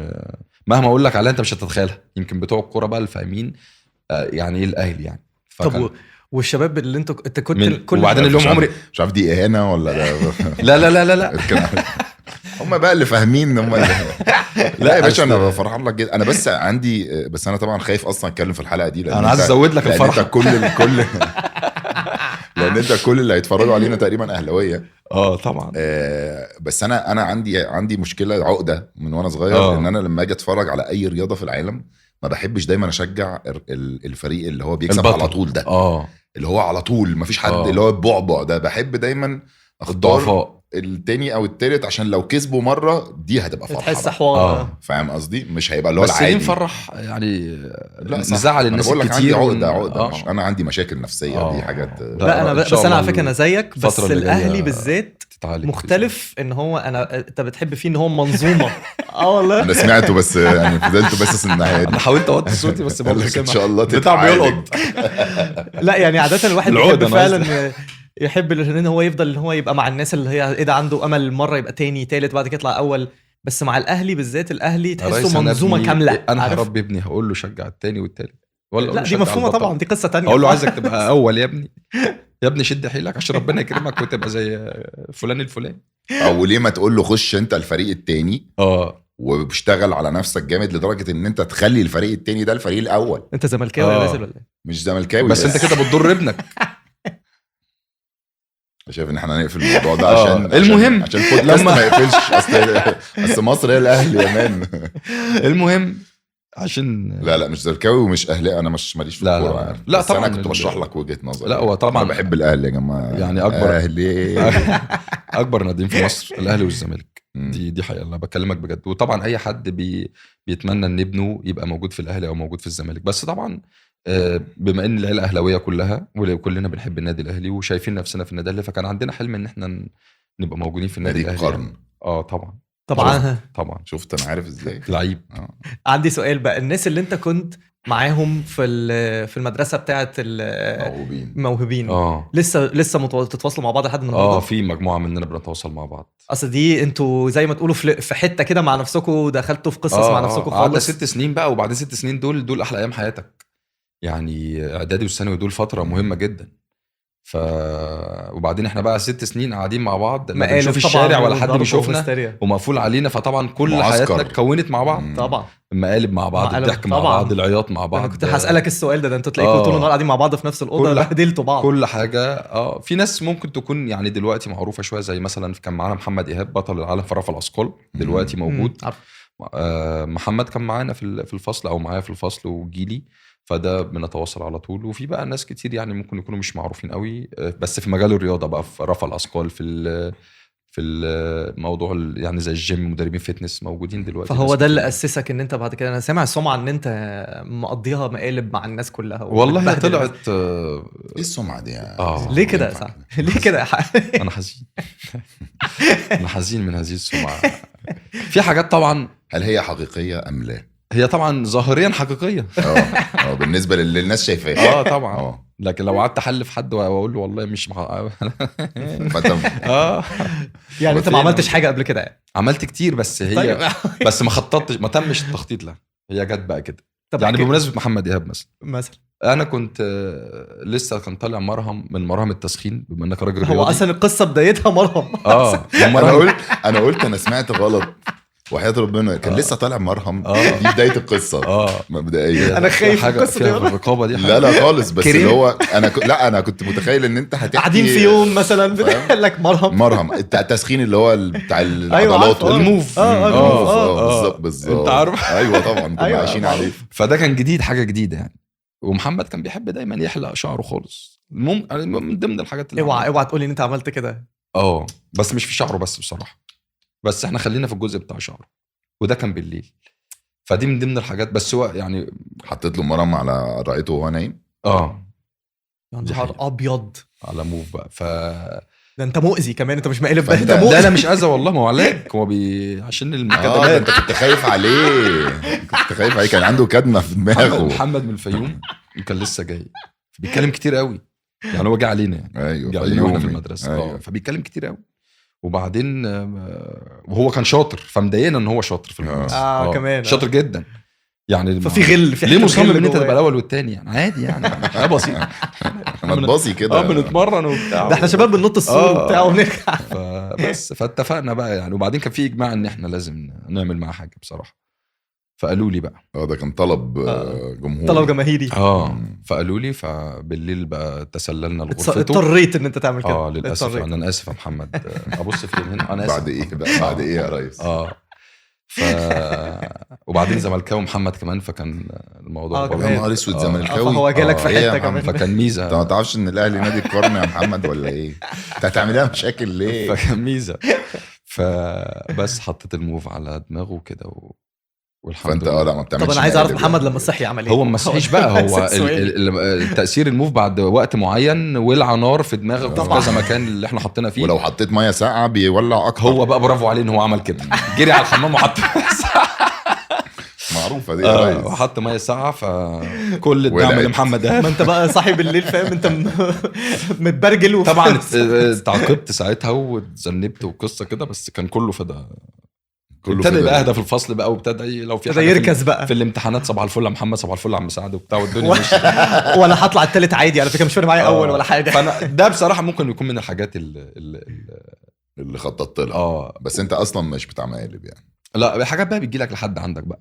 مهما اقول لك عليها انت مش هتتخيلها. يمكن بتوع الكوره بقى الفاهمين يعني ايه الاهلي يعني. طب والشباب اللي انت كنت كل وبعدين اليوم عمري مش عارف دي اهانه ولا لا لا لا لا لا هم بقى اللي فاهمين هم لا يا باشا انا فرحان لك جدا. انا بس عندي بس انا طبعا خايف اصلا اتكلم في الحلقه دي، انا عايز ازود لك الفرحه. لان انت كل اللي هيتفرجوا علينا تقريبا اهلاويه. طبعا. بس انا عندي مشكله عقده من وانا صغير. ان انا لما اجي اتفرج على اي رياضه في العالم ما بحبش دايما اشجع الفريق اللي هو بيكسب على طول ده. اللي هو على طول مفيش حد اللي هو البعبع ده. بحب دايما اختار التاني او التالت عشان لو كسبوا مره دي هتبقى فرحه. تحس حوار فاهم قصدي؟ مش هيبقى اللي هو العادي. بس نفرح يعني نزعل الناس كتير. عقده انا عندي مشاكل نفسيه. دي حاجات لا انا بس انا على فكره انا زيك. بس الاهلي بالذات مختلف ان هو انت بتحب فيه ان هو منظومه. والله انا سمعته بس يعني فضلت بس النهايه دي. انا حاولت اوطي صوتي بس برضه ان شاء الله بتاع بيلقط. لا يعني عاده الواحد بيحب فعلا يحب ان هو يفضل ان هو يبقى مع الناس اللي هي ايه ده عنده امل مره يبقى تاني تالت بعد كده يطلع اول. بس مع الاهلي بالذات الاهلي تحسه منظومه كامله. انا هربي ابني هقول له شجع التاني والتالت ولا لا دي مفهومه طبعا، دي قصه تانية. اقول له عايزك تبقى اول يا ابني شد حيلك عشان ربنا يكرمك وتبقى زي فلان الفلاني. او ليه ما تقول له خش انت الفريق التاني وبشتغل على نفسك جامد لدرجه ان انت تخلي الفريق التاني ده الفريق الاول. انت زملكاوي يا باسل ولا ايه؟ مش زملكاوي بس انت كده بتضر ابنك. شايف ان احنا هنقفل الموضوع ده عشان المهم عشان البودكاست ما يقفلش. اصل مصر هي الاهلي يا مان. المهم عشان لا مش زملكاوي ومش اهلاوي. انا مش ماليش في الكوره. لا طبعا انا كنت بشرح لك وجهه نظري. لا هو طبعا انا بحب الاهلي يا جماعه يعني. اكبر اهلي اكبر ناديين في مصر الاهلي والزمالك. دي حقيقه انا بكلمك بجد. وطبعا اي حد بيتمنى ان ابنه يبقى موجود في الاهلي او موجود في الزمالك. بس طبعا بما ان العيله اهلاويه كلها وكلنا بنحب النادي الاهلي وشايفين نفسنا في النادي الاهلي، فكان عندنا حلم ان احنا نبقى موجودين في النادي الاهلي القرن. طبعا شفت انا عارف ازاي لعيب. عندي سؤال بقى. الناس اللي انت كنت معاهم في المدرسه بتاعه الموهوبين لسه تتواصلوا مع بعض لحد النهارده؟ في مجموعه مننا بنتواصل مع بعض. اصل دي انتوا زي ما تقولوا في حته كده مع نفسكم، دخلتوا في قصص مع نفسكم خالص. قعدنا 6 سنين بقى. وبعدين 6 سنين دول احلى ايام حياتك يعني. اعدادي والثانوي دول فتره مهمه جدا. وبعدين احنا بقى 6 سنين قاعدين مع بعض، ما بنشوف الشارع ولا حد بيشوفنا ومقفول علينا. فطبعا كل حياتنا اتكونت مع بعض. طبعا المقالب مع بعض، مقالب الضحك مع طبعاً. بعض، العياط مع بعض. انا كنت هسالك السؤال ده انتوا تلاقيكم طول النهار قاعدين مع بعض في نفس الاوضه، بهدلتوا بعض كل حاجه. في ناس ممكن تكون يعني دلوقتي معروفه شويه، زي مثلا كان معانا محمد ايهاب بطل العالم في رفع الاثقال، دلوقتي موجود. محمد كان معانا في الفصل او معايا في الفصل وجيلي، فده بنتواصل على طول. وفي بقى ناس كتير يعني ممكن يكونوا مش معروفين قوي، بس في مجال الرياضه بقى، في رفع الاثقال، في الموضوع يعني زي الجيم، مدربين فتنس موجودين دلوقتي. فهو ده اللي اسسك ان انت بعد كده، انا سامع السمعه ان انت مقضيها مقالب مع الناس كلها. والله هي طلعت ايه السمعه دي ليه كده يا سعد؟ ليه كده يا حق؟ انا حزين. انا حزين من هذه السمعه. في حاجات طبعا، هل هي حقيقيه ام لا؟ هي طبعا ظاهريا حقيقيه. بالنسبه للي الناس شايفاها. طبعا. لكن لو قعدت احلف حد واقول له والله مش يعني انت ما عملتش حاجه قبل كده يعني؟ عملت كتير، بس هي طيب. بس ما خططتش، ما تمش التخطيط لها، هي جت بقى كده. يعني بمناسبه محمد ايهاب مثلا انا كنت لسه كان طالع مرهم من مرهم التسخين، بما انك راجل رياضي. هو اصلا القصه بدايتها مرهم. انا قلت انا سمعت غلط، وحياة ربنا كان لسه طالع مرهم. دي بدايه القصه مبدئيا. انا خايف القصه دي الرقابه دي لا خالص، بس اللي هو انا كنت متخيل ان انت هتحكي قاعدين في يوم مثلا بتقول لك مرهم التسخين اللي هو بتاع العضلات الموف. بالظبط انت عارف. ايوه طبعا كنا عايشين عليه. فده كان جديد، حاجه جديده يعني. ومحمد كان بيحب دايما يحلق شعره خالص، من ضمن الحاجات اللي اوعى تقول لي ان انت عملت كده. بس مش في شعره بس بصراحه، بس احنا خلينا في الجزء بتاع شعره، وده كان بالليل. فدي من ضمن الحاجات. بس هو يعني حطيت له مرهم على رأيته وهو نايم. يا نهار ابيض على موف بقى. ده انت مؤذي كمان، انت مش مقلب بقى، انت مؤذي. لا انا مش اذى والله، ما هو علاج، هو عشان المكدمات. انت كنت خايف عليه، كان عنده كدمه في دماغه. محمد من الفيوم كان لسه جاي، بيتكلم كتير قوي يعني، هو جه علينا يعني. ايوه جه علينا واحنا في المدرسه. فبيتكلم كتير قوي. وبعدين وهو كان شاطر، فمضايقنا ان هو شاطر في المدرسه. كمان شاطر جدا يعني. ففي غل، في ليه مصمم ان انت تبقى الاول والتاني يعني؟ عادي يعني، حاجه بسيطه. احنا بنباصي كده. بنتمرن وبتاع، ده احنا شباب بننط السور وبتاع ونرجع. بس فاتفقنا بقى يعني. وبعدين كان في اجماع ان احنا لازم نعمل معاه حاجه بصراحه. فقالوا لي بقى ده كان طلب جمهوري، طلب جماهيري. فقالوا لي، فبالليل بقى تسللنا لغرفته. اضطريت ان انت تعمل كده. للاسف يعني. انا اسف يا محمد. ابص فين هنا؟ انا اسف. بعد ايه يا ريس؟ وبعدين زملكاوي محمد كمان، فكان الموضوع يا نهار اسود، زملكاوي. فهو جالك في حته كمان، فكان ميزه. انت ما تعرفش ان الاهلي نادي القرن يا محمد ولا ايه؟ انت هتعملها مشاكل ليه؟ فكان ميزه. فبس حطيت الموف على دماغه كده والحمد لله. لا ما بتعملش. طب انا عايز اعرف محمد لما صحي عمل ايه؟ هو ما صحيش بقى. هو التاثير الموف بعد وقت معين ولع نار في دماغه في كذا مكان اللي احنا حطينا فيه. ولو حطيت ميه ساقعه بيولع اكتر. هو بقى برافو عليه ان هو عمل كده، جري على الحمام وحط معروفه دي يا ريس. وحط ميه ساقعه، فكل الدعم لمحمد. ما انت بقى صاحي بالليل، فاهم؟ انت متبرجل. طبعا تعاقبت ساعتها واتذنبت وقصه كده، بس كان كله فدا. ابتدى يبقى اهدى في الفصل بقى، وابتدى لو في حاجه يركز بقى في الامتحانات. صباح الفل يا محمد، صباح الفل يا عم سعد وبتاع، والدنيا ماشيه. وانا هطلع التالت عادي على فكره، مش فارق معايا اول ولا حاجه. فانا ده بصراحه ممكن يكون من الحاجات اللي خططت لها. بس انت اصلا مش بتاع مقالب يعني. لا، حاجات بقى بتجي لك لحد عندك بقى.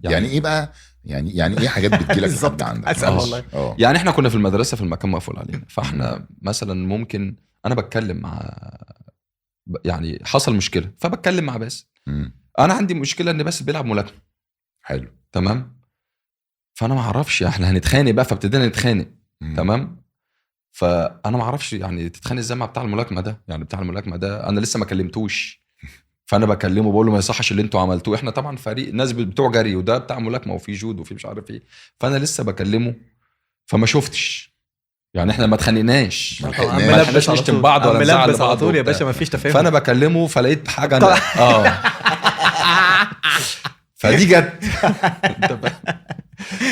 يعني ايه بقى؟ يعني ايه حاجات بتجي لك لحد عندك؟ والله. يعني احنا كنا في المدرسه في المكان مقفول علينا، فاحنا مثلا ممكن انا بتكلم مع، يعني حصل مشكله فبتكلم مع باسل. انا عندي مشكله ان باسل بيلعب ملاكمه. حلو تمام. فانا ما اعرفش احنا هنتخانق بقى، فابتدينا نتخانق. تمام. فانا ما اعرفش يعني تتخانق ازاي مع بتاع الملاكمه ده. يعني بتاع الملاكمه ده انا لسه ما كلمتوش، فانا بكلمه بقول له ما يصحش اللي انتوا عملتوه. احنا طبعا فريق ناس بتوع جري، وده بتاع ملاكمه وفي جود وفي مش عارف ايه. فانا لسه بكلمه، فما شفتش يعني، احنا ما اتخانقناش، ما لحقناش نشتم بعض ولا نزعل بعض على طول يا باشا، ما فيش تفاهم. فانا بكلمه فلقيت حاجه أنا فدي جت.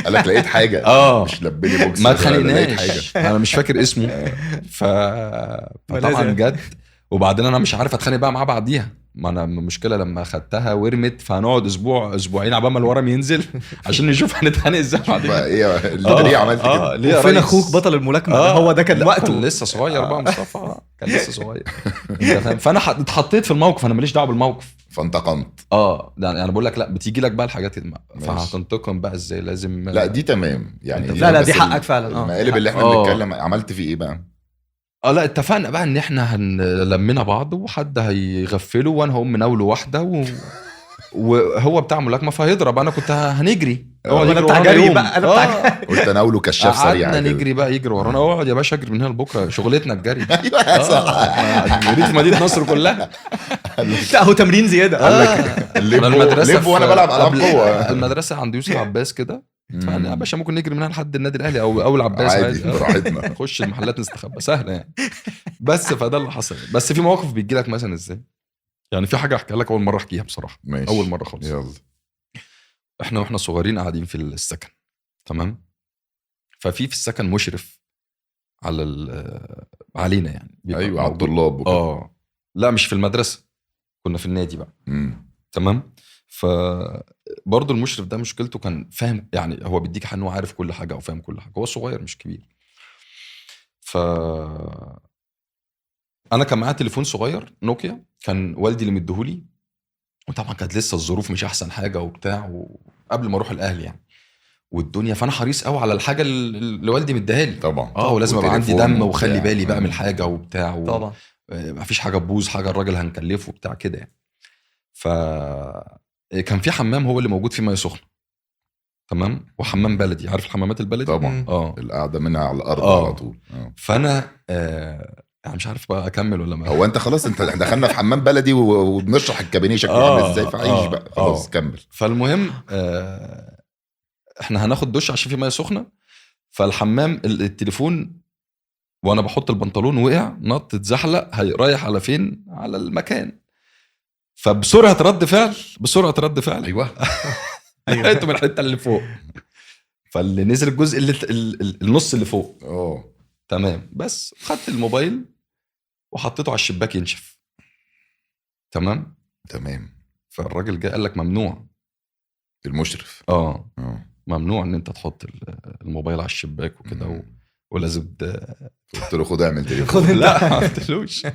قال لك لقيت حاجه. مش لبني بوكس، ما اتخانقناش. انا مش فاكر اسمه. فطبعا جت. وبعدين انا مش عارف اتخانق بقى معاه بعديها. ما انا المشكله لما خدتها ورمت، فهنقعد اسبوعين عبال ما الورم ينزل عشان نشوف هنتخانق ازاي بعدين. ايه ليه عملت كده؟ فين اخوك بطل الملاكمه؟ هو ده كان وقته. كان لسه صغير بقى مصطفى، كان لسه صغير. فانا اتحطيت في الموقف، انا ماليش دعوه بالموقف. فانتقمت. ده انا بقول لك لا بتيجي لك بقى الحاجات ماشي. فهتنتقم بقى ازاي؟ لازم لا دي تمام يعني. لا بس دي حقك فعلا. المقالب اللي احنا بنتكلم عملت فيه ايه بقى؟ لا اتفقنا بقى ان احنا هنلمنا بعض وحد هيغفله وانا هقوم مناوله واحده وهو بتاع ملاكمه فهيضرب، انا كنت هنجري انا بتاع جري بقى، انا بتاع قلت اناوله كشاف سريع قعدنا كده. نجري بقى، يجري ورانا. اقعد يا باشا اجري من هنا لبكره، شغلتنا الجري. ايوه صح. جريت في مدينه نصر كلها. لا هو تمرين زياده. انا المدرسه وانا بلعب العاب قوه. المدرسه عند يوسف عباس كده، فانا يا باشا ممكن نجري منها لحد النادي الاهلي او العباس عادي براحتنا. نخش المحلات نستخبى سهله يعني. بس فده اللي حصل. بس في مواقف بيجي لك مثلا ازاي يعني، في حاجه احكي لك اول مره احكيها بصراحه. ماشي. اول مره خالص. يلا. واحنا صغيرين قاعدين في السكن، تمام. ففي السكن مشرف على علينا يعني، ايوه على الطلاب لا مش في المدرسه، كنا في النادي بقى. تمام. فبرضه المشرف ده مشكلته كان فاهم يعني، هو بيديك حنو عارف كل حاجه او فاهم كل حاجه، هو صغير مش كبير. انا كان معايا تليفون صغير نوكيا، كان والدي اللي مديهولي، وطبعا كانت لسه الظروف مش احسن حاجه وبتاع، وقبل ما اروح الاهلي يعني والدنيا، فانا حريص قوي على الحاجه اللي والدي مديها لي طبعا. ولازم ابقى عندي دم وخلي بالي بقى من الحاجه وبتاع طبعا مفيش حاجه تبوظ، حاجه الراجل هنكلفه وبتاع كده يعني. كان في حمام هو اللي موجود فيه ميه سخنه، تمام، وحمام بلدي، عارف الحمامات البلدي طبعا. القعده منها على الارض على طول. فانا يعني مش عارف بقى اكمل ولا ما. هو انت خلاص انت دخلنا في حمام بلدي وبنشرح الكابينيه شكله عامل ازاي، فعيش بقى خلاص كمل. فالمهم احنا هناخد دش عشان في ميه سخنه، فالحمام التليفون وانا بحط البنطلون وقع، نط اتزحلق، رايح على فين؟ على المكان. فبسرعه رد فعل ايوه لقيته من الحته اللي فوق، فاللي نزل الجزء اللي النص اللي فوق. تمام. بس خدت الموبايل وحطيته على الشباك ينشف. تمام. فالراجل جاء قال لك ممنوع، المشرف ممنوع ان انت تحط الموبايل على الشباك وكده ولازم قلت له خد اعمل تليفون. لا ما قلتلوش.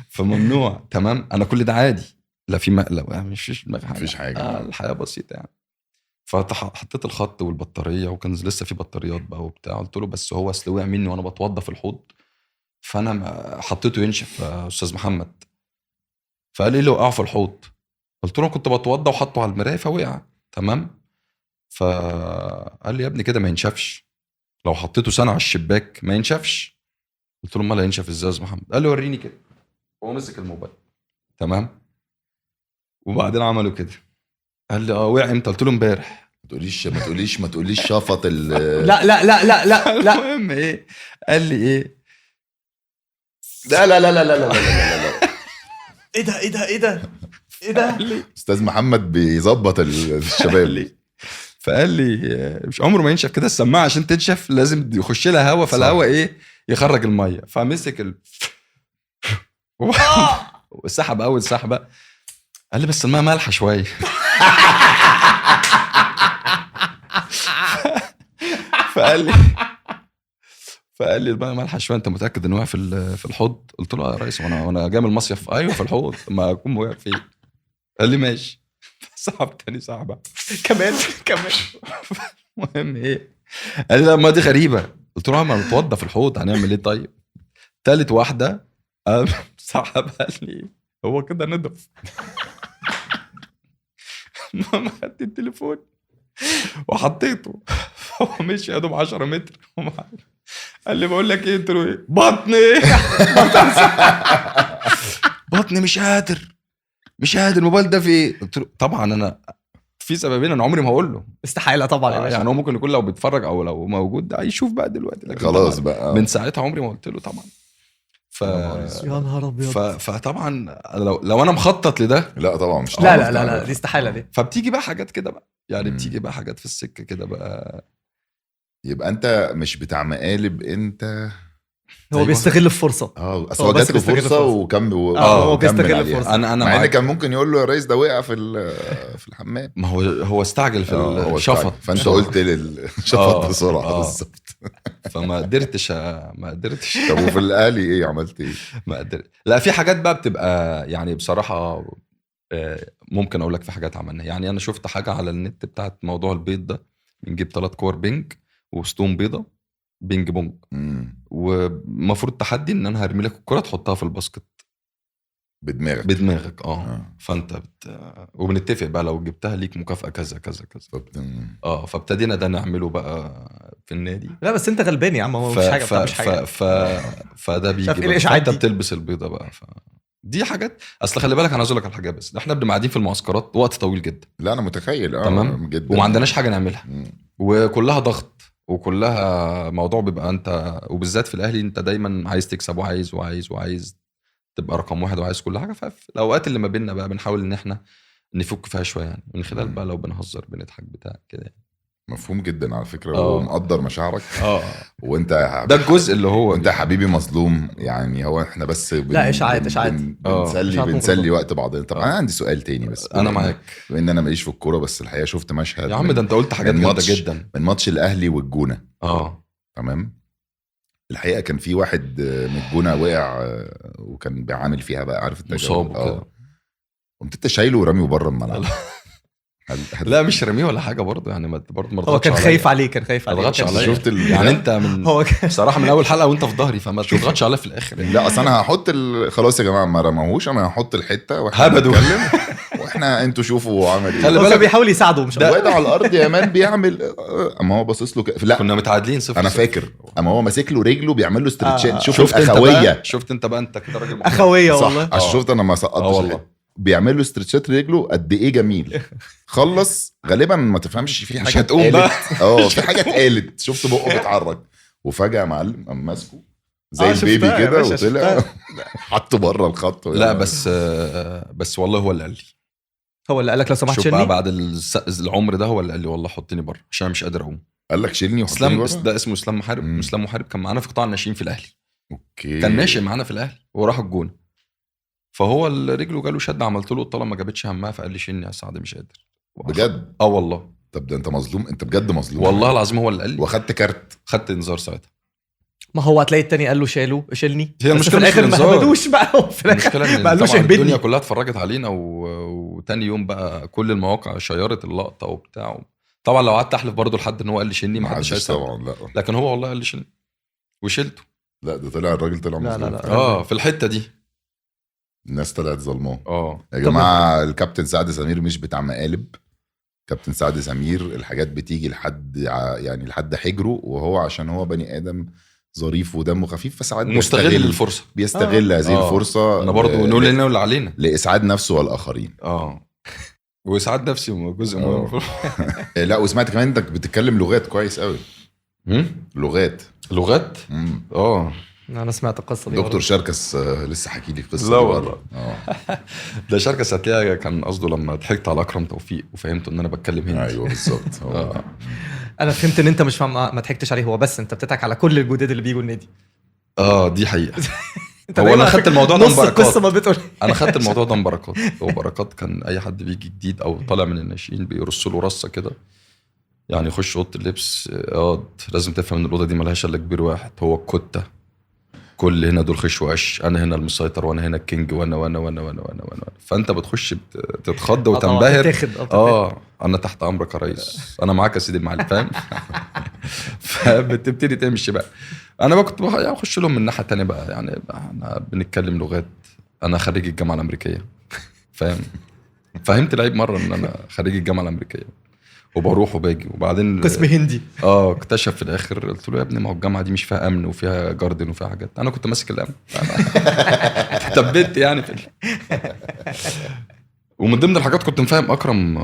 فممنوع. تمام. انا كل ده عادي، لا في لا مفيش حاجه. الحياه بسيطه يعني. فحطيت الخط والبطاريه، وكان لسه في بطاريات بقى وبتاع. قلت له بس هو اصل وقع مني وانا بتوضى في الحوض، فانا حطيته ينشف يا استاذ محمد. فقال لي وقعه في الحوض. قلت له كنت بتوضى وحطه على المرايه فوقع. تمام. فقال لي يا ابني كده ما ينشفش، لو حطيته سنه على الشباك ما ينشفش. قلت له امال هينشف ازاي يا استاذ محمد؟ قال لي وريني كده. هو مسك الموبايل. تمام. وبعدين عملوا كده. قال لي وقع امتى؟ قلت له امبارح. ما تقوليش شفط لا لا لا لا لا لا. المهم ايه؟ قال لي ايه؟ لا لا لا لا لا لا لا. ايه ده استاذ محمد بيظبط الشباب. فقال لي مش عمره ما ينشف كده السماعه، عشان تنشف لازم يخش لها هواء، فالهواء ايه يخرج الميه. فمسك وسحب اول سحبه. قال لي بس الماء مالحه شويه. فقال لي الماء مالحه شويه، انت متاكد انه وقع في الحوض؟ قلت له يا ريس وانا جاي من المصيف. ايوه في الحوض، ما اكون وقع فيه. قال لي ماشي. سحب تاني سحبه كمان. المهم ايه؟ قال لي لا ما دي غريبه. قلت له ما نتوضى في الحوض، هنعمل ايه طيب؟ تالت واحده سحب. قال لي هو كده نضف. ماما خدت التليفون وحطيته، هو مشي يا دوب 10 متر. قال لي بقول لك ايه؟ قلت له ايه؟ بطني مش قادر الموبايل ده في ايه؟ قلت له طبعا انا في سببين انا عمري ما هقول له، استحاله طبعا يا باشا. يعني هو ممكن يكون لو بيتفرج او لو موجود ده هيشوف بقى دلوقتي، لكن خلاص بقى من ساعتها عمري ما قلت له طبعا. يا نهار ابيض. فطبعا لو انا مخطط لده، لا طبعا مش لا دي استحاله دي. فبتيجي بقى حاجات كده بقى يعني، بتيجي بقى حاجات في السكه كده بقى. يبقى انت مش بتاع مقالب، انت هو بيستغل الفرصه. اصل هو جات له فرصه وكمل. هو بيستغل الفرصه. انا مع ان كان ممكن يقول له يا ريس ده وقع في الحمام. ما هو استعجل في الشفط، فانت قلت للشفط بسرعه. بالظبط. فما قدرتش طب وفي الاهلي ايه عملت ايه؟ ما قدرت. لا في حاجات بقى بتبقى يعني بصراحه ممكن اقول لك في حاجات عملناها. يعني انا شفت حاجه على النت بتاعت موضوع البيض ده، بنجيب 3 كور بينج ووسطهم بيضه بينج بونج، ومفروض تحدي ان انا هرمي لك الكره تحطها في الباسكت بدماغك. فانت وبنتفق بقى لو جبتها ليك مكافأة كذا كذا كذا. فابتدينا ده نعمله بقى في النادي. لا بس انت غلبان يا عم، هو مش حاجه مش حاجه. فده بيجي انت بتلبس البيضه بقى. دي حاجات اصل خلي بالك انا عايز اقول لك على حاجه، بس احنا بنبقى قاعدين في المعسكرات وقت طويل جدا. لا انا متخيل تمام جدا، وما عندناش حاجه نعملها وكلها ضغط وكلها موضوع بيبقى انت، وبالذات في الاهلي انت دايما عايز تكسب وعايز تبقى رقم واحد وعايز كل حاجه. ففي الاوقات اللي ما بيننا بقى بنحاول ان احنا نفك فيها شويه يعني، من خلال بقى لو بنهزر بنضحك بتاع كده يعني. مفهوم جدا على فكره ومقدر مشاعرك. وانت ده الجزء اللي هو انت حبيبي مظلوم يعني. هو احنا بس لا اشاعات بنسلي وقت بعضنا. طب انا عندي سؤال تاني بس انا معاك، لان انا ماليش في الكوره، بس الحقيقه شفت مشهد يا عم ده انت قلت حاجات جامده جدا من ماتش الاهلي والجونه. تمام. الحقيقه كان في واحد من الجونه وقع وكان بيعامل فيها بقى، عارف انت، مصاب كده، قمت انت شايله ورميه بره الملعب. لا مش رميه ولا حاجه برضه يعني، برضه ما هو كان خايف عليه، كان خايف عليه. شفت يعني انت من هو بصراحه من اول حلقه وانت في ظهري، فما تضغطش عليه في الاخر يعني. لا اصل انا هحط خلاص يا جماعه ما رماهوش، انا هحط الحته هبدوا واحنا انتوا شوفوا عمل ايه. خلي بالك بيحاول يساعده، مش ده على الارض يا مان بيعمل اما هو باصص له لا كنا متعادلين 0-0 انا فاكر، اما هو ماسك له رجله بيعمل له استرتشات. شفت اخويه، شفت انت بقى انت كده راجل اخويه والله. عشان شفت انا ما سقطتش بيعمل له استرتشات رجله قد ايه جميل. خلص غالبا ما تفهمش في حاجه اتقالت، في حاجه اتقالت، شفت بقه بيتحرك وفجاه معلم قام ماسكه زي البيبي كده وطلع حطه بره الخط. لا بس والله هو اللي قال لي، هو اللي قال لك لو سمحت شيلني. شيلني شوف بقى بعد العمر ده هو اللي قال لي والله حطني بره عشان مش قادر اقوم. قال لك شيلني وحطني بره؟ ده اسمه اسلام محارب. اسلام محارب كان معانا في قطاع الناشئين في الاهلي. اوكي. كان ناشئ معانا في الاهلي وراح الجون، فهو رجله جاله شد، عملت له الطلب ما جابتش همها، فقال لي شيلني يا سعد مش قادر. بجد؟ والله. طب ده انت مظلوم، انت بجد مظلوم والله العظيم. هو اللي قال لي واخدت كارت، خدت انذار ساعتها. ما هو هتلاقي التاني قال له شيلني، هي في الاخر ما هبدوش بقى. في الاخر ما قالوش الدنيا كلها اتفرجت علينا وتاني يوم بقى كل المواقع شيرت اللقطه وبتاع. طبعا لو قعدت احلف برضو لحد ان هو قال لي شيلني ما حدش هيصدق طبعا. لا لكن هو والله قال لي شيلني وشلته. لا ده طلع الراجل طلع مظلوم. لا في الحته دي الناس طلعت ظلماه. يا جماعه الكابتن سعد سمير مش بتاع مقالب. كابتن سعد سمير الحاجات بتيجي لحد حجره، وهو عشان هو بني ادم ظريف ودمه خفيف، فساعات مستغل الفرصه، بيستغل هذه الفرصه. انا برضو نقول لنا اللي علينا لاسعاد نفسه والاخرين. واسعاد نفسي جزء مهم. لا وسمعت كمان انك بتتكلم لغات كويس قوي. لغات انا سمعت القصه دي. دكتور شركس لسه حكي لي قصه. لا والله. ده شركس هتلاقيها كان قصده لما ضحكت على اكرم توفيق وفهمت ان انا بتكلم هندي. ايوه بالظبط. انا فهمت ان انت مش فاهم، ما ضحكتش عليه هو، بس انت بتضحك على كل الجداد اللي بيجوا النادي. دي حقيقه. هو انا خدت الموضوع ده بركات. انا خدت الموضوع ده بركات. هو بركات كان اي حد بيجي جديد او طالع من الناشئين بيرصوا له رصه كده، يعني يخش اوضه اللبس لازم تفهم ان الاوضه دي ملهاش الا كبير واحد، هو الكوته. كل هنا دول خش وقش، انا هنا المسيطر وانا هنا الكينج وانا وانا وانا وانا وانا, وأنا. فانت بتخش تتخض وتنبهر. انا تحت امرك يا ريس، انا معاك يا سيدي المعلم، فاهم؟ فبتبتدي تمشي بقى. انا بقى كنت اخش لهم من الناحيه الثانيه بقى، يعني احنا بنتكلم لغات. انا خريج الجامعه الامريكيه، فاهم؟ فهمت العيب مره ان انا خريج الجامعه الامريكيه وبروح وباجي، وبعدين قسم هندي. اكتشف في الاخر، قلت له يا ابني ما هو الجامعه دي مش فيها امن وفيها جاردن وفيها حاجات، انا كنت ماسك الامن. تبت يعني ومن ضمن الحاجات كنت مفهم اكرم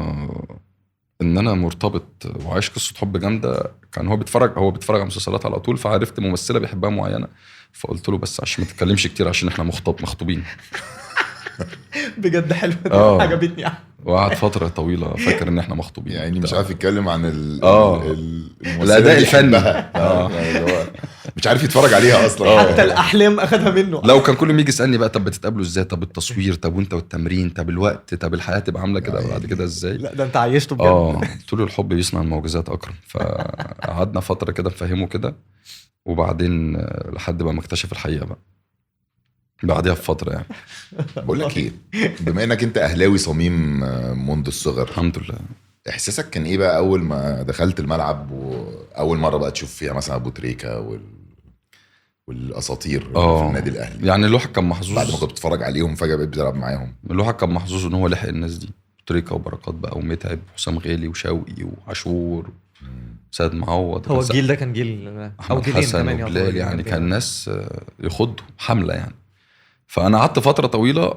ان انا مرتبط وعايش قصه حب جامده. كان هو بيتفرج على مسلسلات على طول، فعرفت ممثله بيحبها معينه، فقلت له بس عشان ما تتكلمش كتير عشان احنا مخطوبين. بجد حلو. عجبتني. وقعد فتره طويله فاكر ان احنا مخطوبين، يعني مش عارف يتكلم عن الاداء الفني. مش عارف يتفرج عليها اصلا. حتى الاحلام اخدها منه. لو كان كل ما يجي يسالني بقى طب بتتقابلوا ازاي، طب التصوير، طب وانت والتمرين، طب الوقت، طب الحياه تبقى عامله كده بعد كده ازاي. لا ده انت عايشته بجد. قلت له الحب بيصنع المعجزات اكرم. فقعدنا فتره كده نفهمه كده، وبعدين لحد بقى ما اكتشف الحقيقه بقى. بعدها بفتره يعني. بقول لك ايه، بما انك انت اهلاوي صميم منذ الصغر، الحمد لله. احساسك كان ايه بقى اول ما دخلت الملعب واول مره بقى تشوف فيها مثلا ابو تريكه والاساطير في النادي الاهلي؟ يعني الواحد كان محظوظ بعد ما كنت بتتفرج عليهم فجاه بقيت بتلعب معاهم. الواحد كان محظوظ ان هو لحق الناس دي، تريكه وبركات بقى ومتعب وحسام غالي وشوقي وعاشور سيد معوض. هو الجيل ده كان جيل او احمد جيلين حسن كمان وبلال، يعني كان ناس يخضوا حمله يعني. فانا قعدت فتره طويله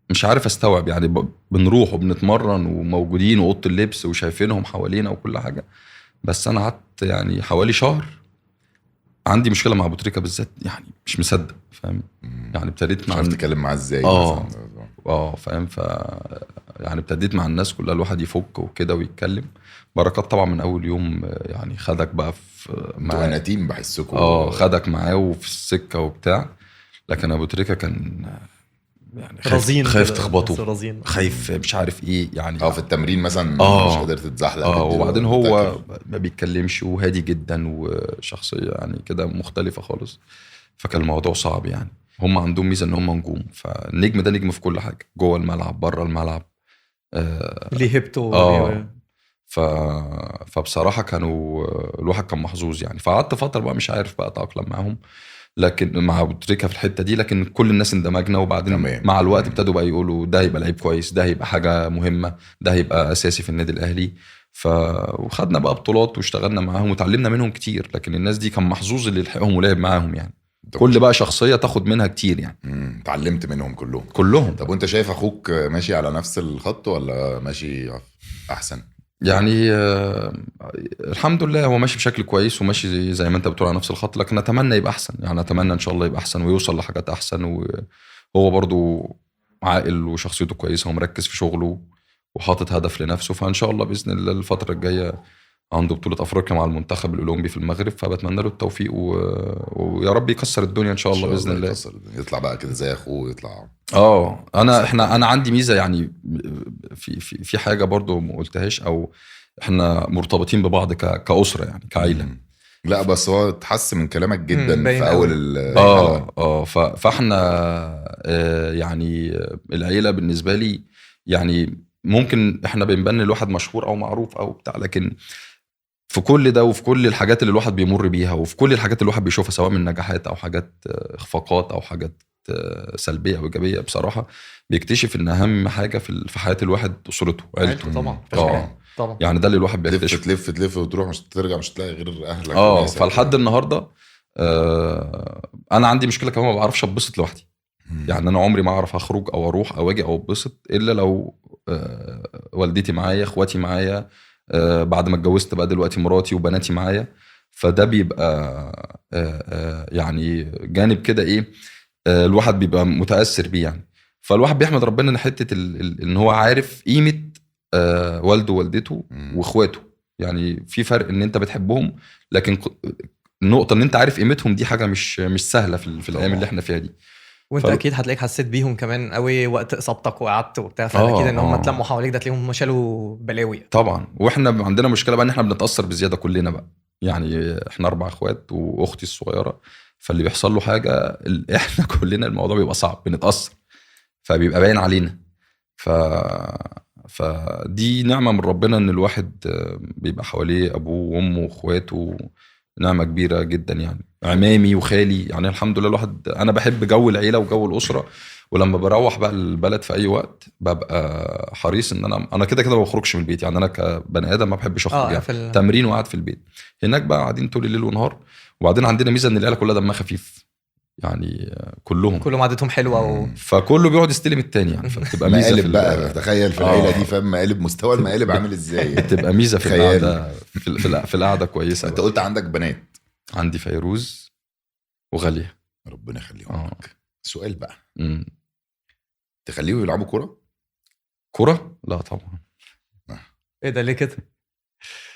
مش عارف استوعب، يعني بنروح وبنتمرن وموجودين واوضه اللبس وشايفينهم حوالينا وكل حاجه، بس انا قعدت يعني حوالي شهر عندي مشكله مع ابو تريكه بالذات، يعني مش مصدق فاهم. يعني ابتديت مش عارف تتكلم معاه ازاي فاهم. يعني ابتديت مع الناس كلها الواحد يفك وكده ويتكلم. بركات طبعا من اول يوم يعني خدك بقى في معاه، انا تيم بحسكم خدك معاه وفي السكه وبتاع. لكن ابو تريكه كان يعني خايف تخبطه، خايف مش عارف ايه يعني. في التمرين مثلا مش قادر تتزحلق. وبعدين هو ما بيتكلمش وهادي جدا وشخصيه يعني كده مختلفه خالص. فكان الموضوع صعب يعني. هم عندهم ميزه ان هم نجوم، فالنجم ده نجم في كل حاجه، جوه الملعب بره الملعب ليه هيبته. فبصراحه كانوا الواحد كان محظوظ يعني. فقعدت فتره بقى مش عارف بقى اتاقلم معاهم، لكن مع ابو تريكه في الحته دي. لكن كل الناس اندمجنا، وبعدين مع الوقت ابتدوا بقى يقولوا ده هيبقى لعيب كويس، ده هيبقى حاجه مهمه، ده هيبقى اساسي في النادي الاهلي. وخدنا بقى بطولات واشتغلنا معاهم وتعلمنا منهم كتير. لكن الناس دي كان محظوظ اللي يلحقهم ولعب معاهم يعني. كل بقى شخصيه تاخد منها كتير يعني. اتعلمت منهم كلهم. طب وانت شايف اخوك ماشي على نفس الخط ولا ماشي احسن؟ يعني الحمد لله هو ماشي بشكل كويس وماشي زي ما انت بتقول على نفس الخط، لكن اتمنى يبقى احسن يعني. اتمنى ان شاء الله يبقى احسن ويوصل لحاجات احسن. وهو برضو عاقل وشخصيته كويسه ومركز في شغله وحاطط هدف لنفسه. فان شاء الله باذن الله الفتره الجايه عنده بطوله افريقيا مع المنتخب الاولمبي في المغرب، فبتمنى له التوفيق ويا رب يكسر الدنيا ان شاء الله باذن الله. يطلع بقى كده زي اخوه يطلع. انا عندي ميزه يعني في حاجه برضو ما قلتهاش، او احنا مرتبطين ببعض كاسره يعني كعيله. لا بس هو اتحس من كلامك جدا في اول فاحنا يعني العيله بالنسبه لي يعني ممكن احنا بنبان الواحد مشهور او معروف او بتاع، لكن في كل ده وفي كل الحاجات اللي الواحد بيمر بيها وفي كل الحاجات اللي الواحد بيشوفها سواء من نجاحات او حاجات اخفاقات او حاجات سلبيه او ايجابيه، بصراحه بيكتشف ان اهم حاجه في حياه الواحد اسرته عيلته. طبعا يعني ده اللي الواحد بيكتشف. تلف وتروح مش ترجع مش تلاقي غير اهلك. فلحد النهارده انا عندي مشكله كمان ما بعرفش اتبسط لوحدي. يعني انا عمري ما اعرف اخرج او اروح او اجي او اتبسط الا لو والدتي معايا، اخواتي معايا، بعد ما اتجوزت بقى دلوقتي مراتي وبناتي معايا. فده بيبقى يعني جانب كده ايه الواحد بيبقى متاثر بيه يعني. فالواحد بيحمد ربنا ان حته ان هو عارف قيمه والده ووالدته واخواته. يعني في فرق ان انت بتحبهم، لكن النقطه ان انت عارف قيمتهم دي حاجه مش سهله في الايام اللي احنا فيها دي. وانت اكيد هتلاقيك حسيت بيهم كمان قوي وقت اصابتك وقعدت وبتاع، فاكيد ان هم اتلموا حواليك ده تلاقيهم هم شالوا بلاوي طبعا. واحنا عندنا مشكله بقى ان احنا بنتاثر بزياده كلنا بقى. يعني احنا 4 اخوات واختي الصغيره، فاللي بيحصل له حاجه احنا كلنا الموضوع بيبقى صعب، بنتاثر فبيبقى باين علينا. فدي نعمه من ربنا ان الواحد بيبقى حواليه ابوه وامه واخواته، نعمه كبيره جدا يعني. عمامي وخالي يعني الحمد لله. الواحد انا بحب جو العيله وجو الاسره، ولما بروح بقى البلد في اي وقت ببقى حريص ان انا كده ما بخرجش من البيت. يعني انا كبني ادم ما بحبش اخرج يعني تمرين وقعد في البيت. هناك بقى قاعدين طول الليل ونهار. وبعدين عندنا ميزه ان العيله كلها دمها خفيف يعني، كلهم عادتهم حلوه فكله بيقعد يستلم التاني يعني. فبتبقى ميزه مقالب بقى. تخيل في العيله دي فاهم مقالب، مستوى المقالب عامل ازاي. بتبقى ميزه في القعده في القعده كويسه. انت قلت عندك بنات. عندي فيروز وغاليه ربنا يخليهم لك. سؤال بقى تخليهم يلعبوا كرة؟ لا طبعا. ايه ده ليه كده؟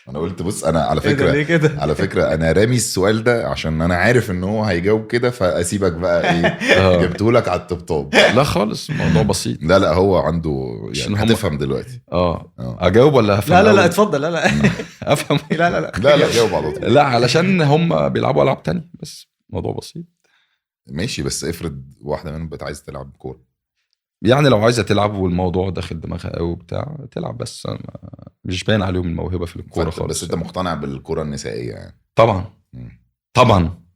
انا قلت بص انا على فكره على فكره انا رامي السؤال ده عشان انا عارف ان هو هيجاوب كده، فاسيبك بقى ايه جبته لك على الطبطاب. لا خالص الموضوع بسيط. لا هو عنده يعني هتفهم دلوقتي. اجاوب ولا افهم؟ لا اتفضل. لا افهم. لا جاوب على طول. لا علشان هم بيلعبوا العاب تانية، بس موضوع بسيط. ماشي، بس افرض واحده منهم بقت عايزه تلعب كوره. يعني لو عايزه تلعب والموضوع داخل دماغها قوي بتاع تلعب، بس مش باين عليهم الموهبه في الكوره خالص. بس انت مقتنع بالكوره النسائيه يعني؟ طبعا طبعا.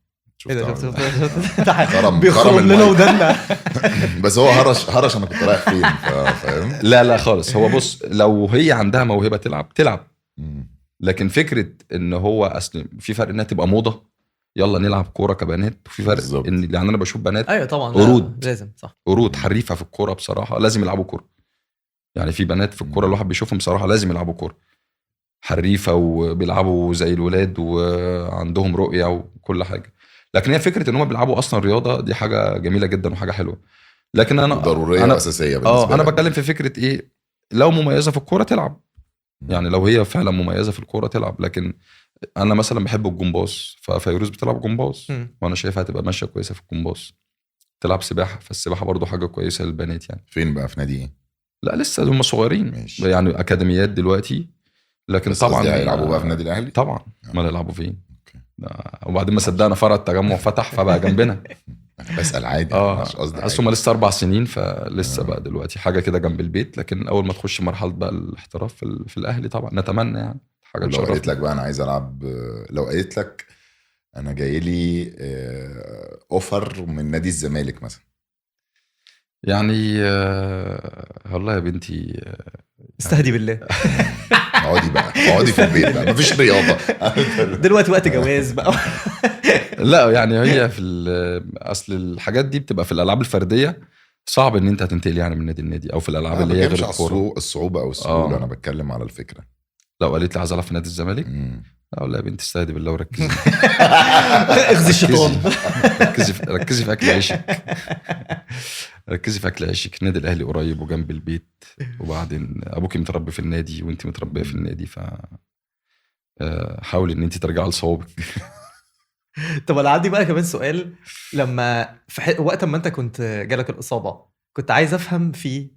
ايه ده؟ شفت كرم بيخرم لنا ودنا. بس هو هرش انا كنت رايح فين، فاهم؟ لا خالص. هو بص، لو هي عندها موهبه تلعب. لكن فكره ان هو اصل في فرق انها تبقى موضه يلا نلعب كوره كبنات، وفي فرق بالظبط. ان يعني انا بشوف بنات ايوه طبعا قرود، لازم صح، قرود حريفه في الكوره بصراحه، لازم يلعبوا كوره. يعني في بنات في الكوره الواحد بيشوفهم بصراحه لازم يلعبوا كوره، حريفه وبيلعبوا زي الولاد وعندهم رؤيه وكل حاجه. لكن هي فكره ان هم بيلعبوا اصلا رياضه، دي حاجه جميله جدا وحاجه حلوه. لكن انا ضروريه انا واساسيه بالنسبه انا لك. بتكلم في فكره ايه، لو مميزه في الكوره تلعب، يعني لو هي فعلا مميزه في الكوره تلعب. لكن انا مثلا بحب الجمباز، ففيروز بتلعب جمباز وانا شايفها هتبقى ماشيه كويسه في الجمباز. تلعب سباحه، فالسباحه برضو حاجه كويسه للبنات يعني. فين بقى؟ في نادي ايه؟ لا لسه هم صغيرين ماشي. يعني اكاديميات دلوقتي، لكن طبعا طبعا هيلعبوا بقى في النادي الاهلي طبعا. ما يلعبوا فين؟ وبعدين ما صدقنا فرع التجمع فتح فبقى جنبنا. بسأل عادي، مش قصدي اصل هم لسه 4 سنين، فلسه بقى دلوقتي حاجه كده جنب البيت. لكن اول ما تخش مرحله بقى الاحتراف في الاهلي طبعا نتمنى يعني حاجه لو قلت تشرفنا. لك بقى انا عايز العب، لو قلت لك انا جاي لي اوفر من نادي الزمالك مثلا، يعني والله يا بنتي استهدي بالله. اقعدي في البيت بقى، مفيش رياضه. دلوقتي وقت جواز بقى. لا يعني هي في اصل الحاجات دي بتبقى في الالعاب الفرديه صعب ان انت هتنتقل يعني من نادي لنادي، او في الالعاب اللي هي غير الكوره. الصعوبه او السهوله، انا بتكلم على الفكره. لو قالت لي عايز العب في نادي الزمالك اقول لها يا بنتي استهدي بالله وركزي. اخزي الشيطان. ركزي في اكل عيشك. ركزي في اكل عيشك. النادي الاهلي قريب وجنب البيت، وبعدين ابوكي متربي في النادي وانت متربيه في النادي، ف حاولي ان انت ترجعي لصوابك. طب انا عندي بقى كمان سؤال. لما وقت ما انت كنت جالك الاصابه، كنت عايز افهم فيه،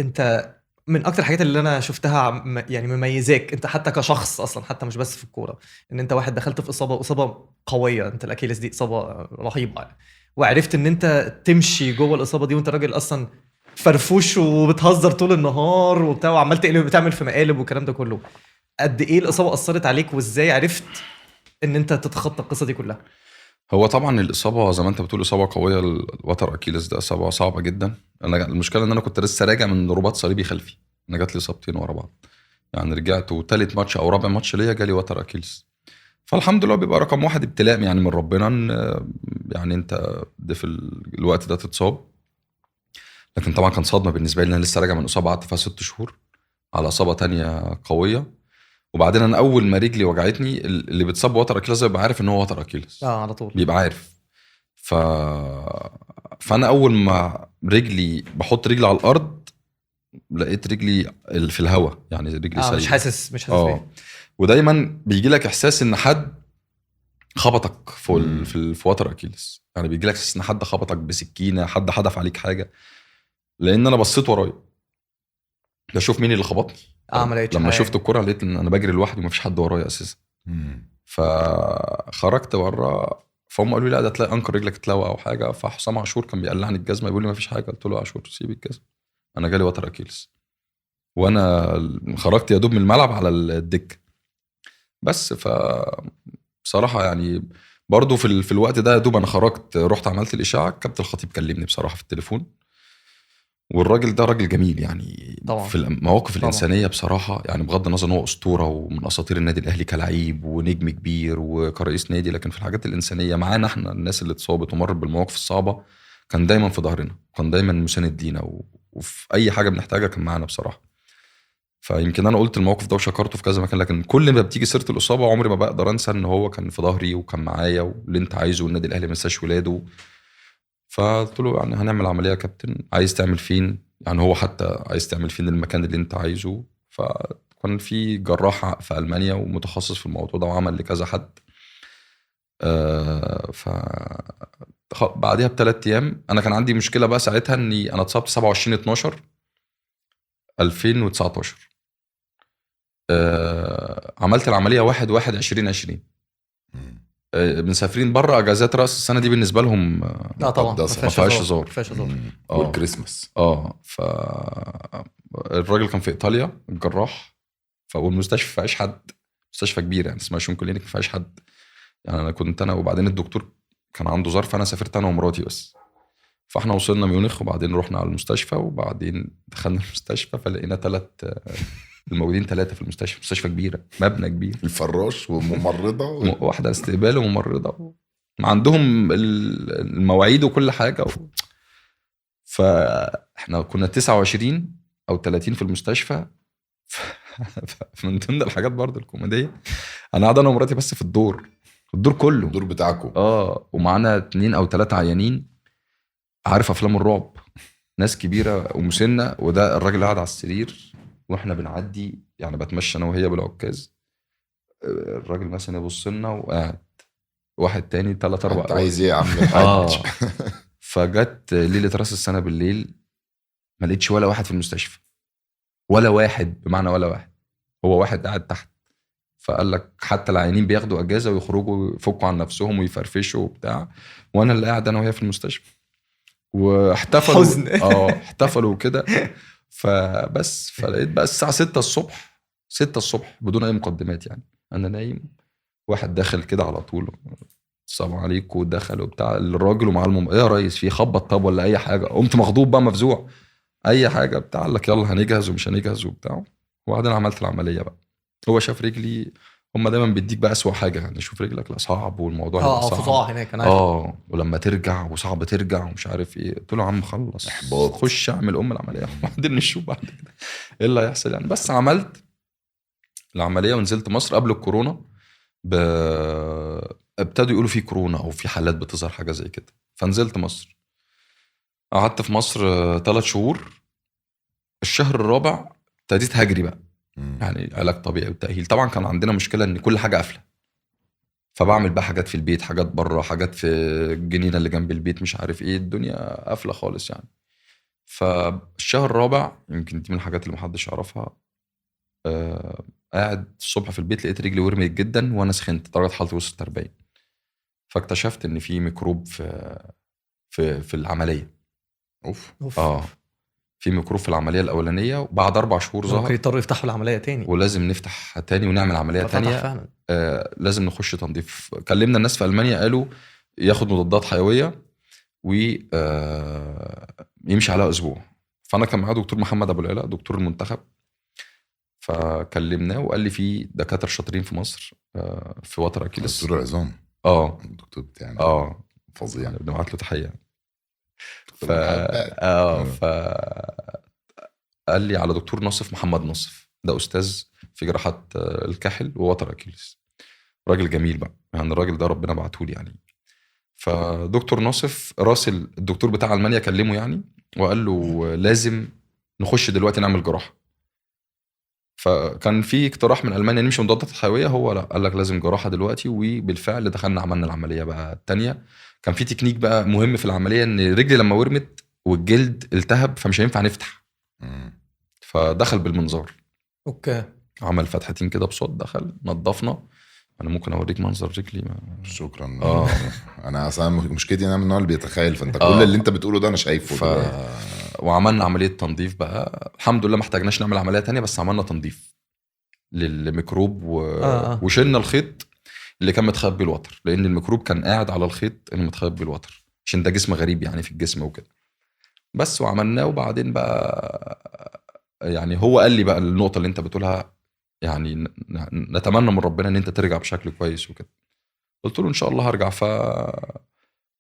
انت من اكتر الحاجات اللي انا شفتها يعني مميزاك انت حتى كشخص اصلا، حتى مش بس في الكوره، ان انت واحد دخلت في اصابه قويه. انت الاكيلس دي اصابه رهيبه يعني، وعرفت ان انت تمشي جوه الاصابه دي وانت راجل اصلا فرفوش وبتهزر طول النهار وبتاع، وعمال تقلب بتعمل في مقالب والكلام ده كله. قد ايه الاصابه اثرت عليك، وازاي عرفت ان انت تتخطى القصه دي كلها؟ هو طبعا الاصابه زي ما انت بتقول اصابه قويه، الوتر اكيلس ده اصابه صعبه جدا. انا المشكله ان انا كنت لسه راجع من رباط صليبي خلفي، انا جات لي اصابتين ورا بعض يعني. رجعت وثالث ماتش او رابع ماتش ليا جالي وتر اكيلس. فالحمد لله بيبقى رقم واحد ابتلاء يعني من ربنا، يعني انت ده في الوقت ده تتصاب. لكن طبعا كان صدمه بالنسبه لي، انا لسه راجع من اصابه قعدت فيها 6 شهور على اصابه تانية قويه. وبعدين انا اول ما رجلي وجعتني، اللي بيتصاب وتر اكيلس بيبقى عارف ان هو وتر اكيلس على طول بيبقى عارف. فانا اول ما رجلي بحط رجلي على الارض لقيت رجلي في الهواء، يعني رجلي سايبه مش حاسس بيه. ودايما بيجي لك احساس ان حد خبطك في وتر اكيلس، يعني بيجي لك احساس ان حد خبطك بسكينه، حد حدف عليك حاجه. لان انا بصيت ورايا بشوف مين اللي خبطني. لما شفت الكرة لقيت ان انا بجري لوحدي ومفيش حد ورايا اساسا. فخرجت بره، فهم قالوا لي لا ده تلاقي انكر رجلك اتلوى او حاجه. فحسام عاشور كان بيقلعني الجزمه يقول لي مفيش حاجه، قلت له عاشور سيب الجزمه انا جالي وتر اكيلس. وانا خرجت يا دوب من الملعب على الدكه بس. بصراحه يعني برضو في الوقت ده يا دوب انا خرجت رحت عملت الاشاعه، كابتن الخطيب كلمني بصراحه في التليفون. والراجل ده راجل جميل يعني طبعا. في المواقف الإنسانية بصراحة يعني، بغض النظر ان هو أسطورة ومن أساطير النادي الأهلي كلاعب ونجم كبير وكرئيس نادي، لكن في الحاجات الإنسانية معانا احنا الناس اللي اتصابت ومرت بالمواقف الصعبة كان دايما في ظهرنا، كان دايما مساند لينا، وفي أي حاجة بنحتاجها كان معانا بصراحة. فيمكن أنا قلت الموقف ده وشكرته في كذا مكان، لكن كل ما بتيجي سيرة الإصابة عمري ما بقدر أنسى ان هو كان في ظهري وكان معايا، واللي انت عايزه النادي الأهلي ما ينساش ولاده. فقلت له يعني هنعمل عملية يا كابتن، عايز تعمل فين؟ يعني هو حتى عايز تعمل فين المكان اللي انت عايزه. فكان في جراح في ألمانيا ومتخصص في الموضوع ده وعمل لكذا حد. بعدها ب3 أيام انا كان عندي مشكلة بقى ساعتها، اني انا اتصبت 27/12/2019. عملت العملية 1/1/2020. مسافرين بره اجازات راس السنه دي بالنسبه لهم لا طبعا ما فيهاش هزار. والكريسماس ف الراجل كان في ايطاليا الجراح، والمستشفى ما فيهاش حد، مستشفى كبيره يعني اسمها شون كلينيك، ما فيهاش حد يعني. انا كنت انا وبعدين الدكتور كان عنده ظرف، انا سافرت انا ومراتي بس. فاحنا وصلنا ميونخ وبعدين رحنا على المستشفى وبعدين دخلنا المستشفى فلقينا 3 الموجودين 3 في المستشفى، مستشفى كبيره مبنى كبير، الفراش وممرضه واحده استقبال وممرضه عندهم المواعيد وكل حاجه فاحنا كنا 29 او 30 في المستشفى. من ضمن الحاجات برضه الكوميديه، انا قاعد انا ومراتي بس في الدور كله، الدور بتاعكم ومعانا 2 أو 3 عيانين، عارف افلام الرعب، ناس كبيره ومسنه، وده الراجل قاعد على السرير واحنا بنعدي يعني بتمشى انا وهي بالعكاز، الراجل مثلا يبص لنا وقاعد واحد تاني 3 4 انت عايز ايه يا عم الحاج؟ فجت ليله راس السنه بالليل ما لقيتش ولا واحد في المستشفى، ولا واحد، بمعنى ولا واحد، هو واحد قاعد تحت. فقال لك حتى العيانين بياخدوا اجازه ويخرجوا يفكوا عن نفسهم ويفرفشوا وبتاع، وانا اللي قاعد انا وهي في المستشفى واحتفلوا حزن. احتفلوا كده. فبس فلقيت بقى الساعه 6 الصبح بدون اي مقدمات يعني، انا نايم، واحد داخل كده على طول، السلام عليكم، ودخل وبتاع الراجل ومعاه ايه يا ريس في خبط طب ولا اي حاجه؟ قمت مخضوب بقى مفزوع، اي حاجه بتاع، قال لك يلا هنجهز ومش هنجهز وبتاع. وبعدين عملت العمليه بقى، هو شاف رجلي، هم دايما بيديك بقى اسوأ حاجه يعني، شوف رجلك لا صعب والموضوع هيبقى صعب، فظاع هناك انا عارف. ولما ترجع وصعب ترجع ومش عارف ايه. قلت له يا عم خلص احباط، خش اعمل العمليه وبعدين نشوف بعد كده ايه اللي هيحصل يعني. بس عملت العمليه ونزلت مصر قبل الكورونا ابتدوا يقولوا في كورونا او في حالات بتظهر حاجه زي كده، فنزلت مصر، قعدت في مصر 3 شهور. الشهر الرابع ابتديت هجري بقى يعني علاج طبيعي والتأهيل. طبعا كان عندنا مشكلة ان كل حاجة قافلة، فبعمل بقى حاجات في البيت، حاجات بره، حاجات في الجنينة اللي جنب البيت، مش عارف ايه، الدنيا قافلة خالص يعني. فالشهر الرابع يمكن دي من الحاجات اللي محدش يعرفها، قاعد الصبح في البيت لقيت رجلي ورمت جدا وانا سخنت درجة حالتي وصلت 40. فاكتشفت ان في ميكروب في العملية. اوف في ميكروب في العمليه الاولانيه، وبعد 4 شهور ظهر، ممكن يضطروا يفتحوا العمليه تاني، ولازم نفتح تاني ونعمل عمليه تانية. لازم نخش تنظيف. كلمنا الناس في المانيا قالوا ياخد مضادات حيويه ويمشي عليها اسبوع. فانا كان معايا دكتور محمد ابو العلا دكتور المنتخب، فكلمناه وقال لي في دكاتره شاطرين في مصر في وتر اكيلس، دكتور عظام، الدكتور بتاعنا فظيع، بنبعت له تحيه. قال لي على دكتور ناصف، محمد ناصف، ده استاذ في جراحات الكحل ووتر اكيلس، راجل جميل بقى يعني، الراجل ده ربنا بعته لي يعني. فدكتور ناصف راسل الدكتور بتاع المانيا كلمه يعني وقال له لازم نخش دلوقتي نعمل جراحه. فكان في اقتراح من المانيا نمشي مضادات حيويه، هو لا، قال لك لازم جراحه دلوقتي. وبالفعل دخلنا عملنا العمليه بقى الثانيه. كان في تكنيك بقى مهم في العمليه، ان رجلي لما ورمت والجلد التهب فمش هينفع نفتح، فدخل بالمنظار. اوكي، عمل فتحتين كده بصوت، دخل نظفنا. انا ممكن اوريك منظر رجلي شكرا. انا اصلا مشكلتي انا من النوع اللي بيتخيل، فانت كل اللي انت بتقوله ده انا شايفه وعملنا عمليه تنظيف بقى الحمد لله، ما احتاجناش نعمل عمليه تانية، بس عملنا تنظيف للميكروب وشلنا الخيط اللي كان متخبي الوتر، لان الميكروب كان قاعد على الخيط اللي متخبي الوتر، عشان ده جسم غريب يعني في الجسم وكده. بس وعملناه. وبعدين بقى يعني هو قال لي بقى النقطه اللي انت بتقولها يعني، نتمنى من ربنا ان انت ترجع بشكل كويس وكده. قلت له ان شاء الله هرجع.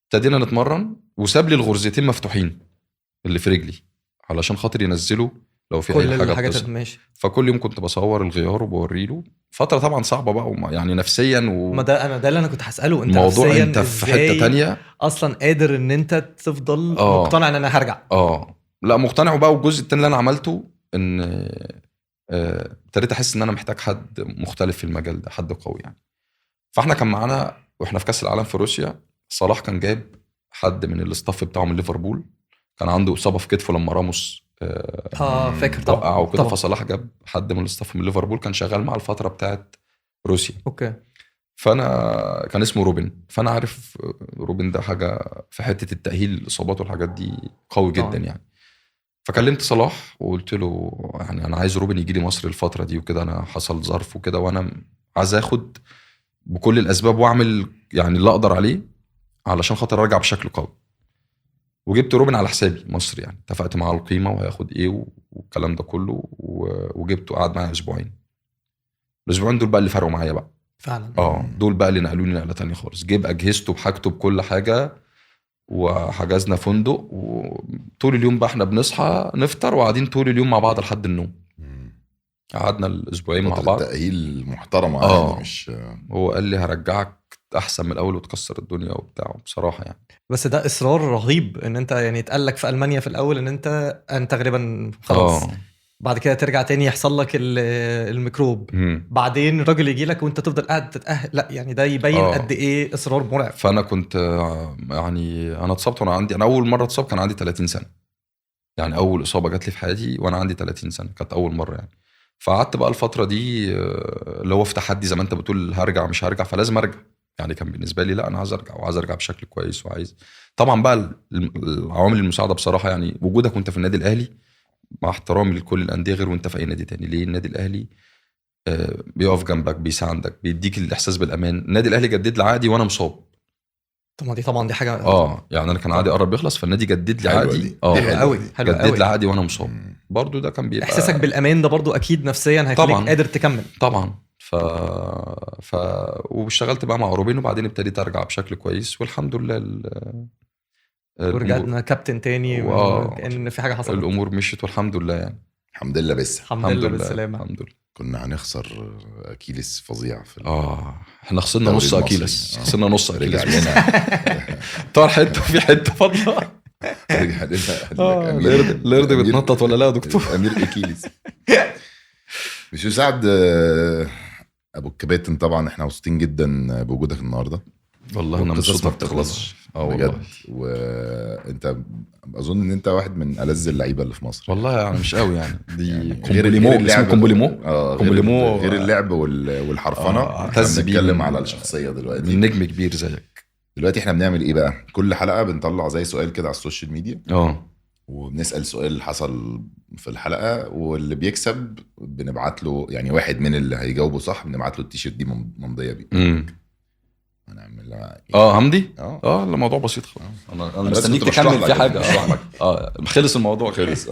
ابتدينا نتمرن، وساب لي الغرزتين مفتوحين اللي في رجلي علشان خاطر ينزلوا لو في اي حاجه بتظهر. فكل يوم كنت بصور الغيار وبوري له. فتره طبعا صعبه بقى يعني نفسيا ما ده اللي انا كنت هساله، انت موضوع نفسيا انت في حته تانية اصلا قادر ان انت تفضل مقتنع ان انا هرجع؟ لا مقتنع. وبقى والجزء التاني اللي انا عملته ان ابتديت احس ان انا محتاج حد مختلف في المجال ده، حد قوي يعني. فاحنا كان معانا واحنا في كاس العالم في روسيا، صلاح كان جايب حد من الاستاف بتاعه من ليفربول، كان عنده اصابه في كتفه لما راموس فاكر طبعا وقعه كده. فصلاح جاب حد من الاستاف من ليفربول كان شغال مع الفتره بتاعت روسيا. اوكي. فانا كان اسمه روبن، فانا عارف روبن ده حاجه في حته التاهيل الاصابات والحاجات دي قوي جدا يعني. فكلمت صلاح وقلت له يعني انا عايز روبن يجي لي مصر الفتره دي وكده، انا حصل ظرف وكده وانا عايز اخد بكل الاسباب واعمل يعني اللي اقدر عليه علشان خاطر ارجع بشكل قوي. وجبت روبن على حسابي مصر يعني، اتفقت معاه القيمه وهياخد ايه والكلام ده كله، وجبته قعد معايا اسبوعين. الاسبوعين دول بقى اللي فرقوا معايا بقى فعلا. دول بقى اللي نقلوني نقله تانية خالص. جيب اجهزته بحاجته بكل حاجه، وحجزنا فندق، وطول اليوم بقى احنا بنصحى نفطر وقاعدين طول اليوم مع بعض لحد النوم. قعدنا الاسبوعين مع بعض. تأهيل محترمه يعني. مش هو قال لي هرجعك احسن من الاول وتكسر الدنيا وبتاع بصراحه يعني. بس ده اصرار رهيب ان انت يعني اتقال لك في المانيا في الاول ان انت غالبا خلاص بعد كده ترجع تاني يحصل لك الميكروب. بعدين الراجل يجي لك وانت تفضل قاعد تتأهل. لا يعني ده يبين قد ايه اصرار مرعب. فانا كنت يعني انا اتصبت وانا عندي، انا اول مره اتصاب كان عندي 30 سنه يعني. اول اصابه جات لي في حياتي وانا عندي 30 سنه، كانت اول مره يعني. فقعدت بقى الفتره دي اللي هو في تحدي زي ما انت بتقول، هرجع مش هرجع، فلازم ارجع يعني. كان بالنسبه لي لا انا عايز ارجع، وعايز ارجع بشكل كويس، وعايز طبعا بقى العوامل المساعده بصراحه يعني. وجودك وانت في النادي الاهلي مع احترامي لكل الانديه غير وانت في اي نادي تاني. ليه؟ النادي الاهلي بيقف جنبك، بيساعدك، بيديك الاحساس بالامان. النادي الاهلي جدد لي عقدي وانا مصاب. طبعا دي حاجه يعني انا كان عقدي قرب يخلص، فالنادي جدد لي عقدي. حلو قوي جدد لي عقدي وانا مصاب. برضو ده كان بيبقى احساسك بالامان ده برضو اكيد نفسيا هيخليك قادر تكمل طبعا. واشتغلت بقى مع روبين، وبعدين ابتديت ارجع بشكل كويس والحمد لله. ورجعنا كابتن تاني كأن في حاجه حصلت. الامور مشيت والحمد لله يعني. الحمد لله. بس الحمد لله بالسلامه. الحمد لله. كنا هنخسر اكيليس فظيع في احنا خسرنا نص اكيليس. خسرنا نص اكيليس. طار حته في حته فاضله. رجع لنا القرد بيتنطط ولا لا يا دكتور؟ امير اكيليس. مش سعد ابو الكباتن، طبعا احنا مبسوطين جدا بوجودك النهارده. والله انا مبسوط ما بتخلصش بجد. وانت اظن ان انت واحد من ألذ اللعيبه اللي في مصر. والله يعني مش قوي يعني. دي كومبوليمو غير اللعب والحرفنه. بنتكلم على الشخصيه دلوقتي. من نجم كبير زيك. دلوقتي احنا بنعمل ايه بقى؟ كل حلقه بنطلع زي سؤال كده على السوشيال ميديا. وبنسال سؤال حصل في الحلقه، واللي بيكسب بنبعت له يعني واحد من اللي هيجاوبه صح بنبعت له التيشيرت دي ممضيه بيه. هنعملها همدي. الموضوع بسيط خالص. انا مستنيك تكمل في حاجه. خلص الموضوع خلص.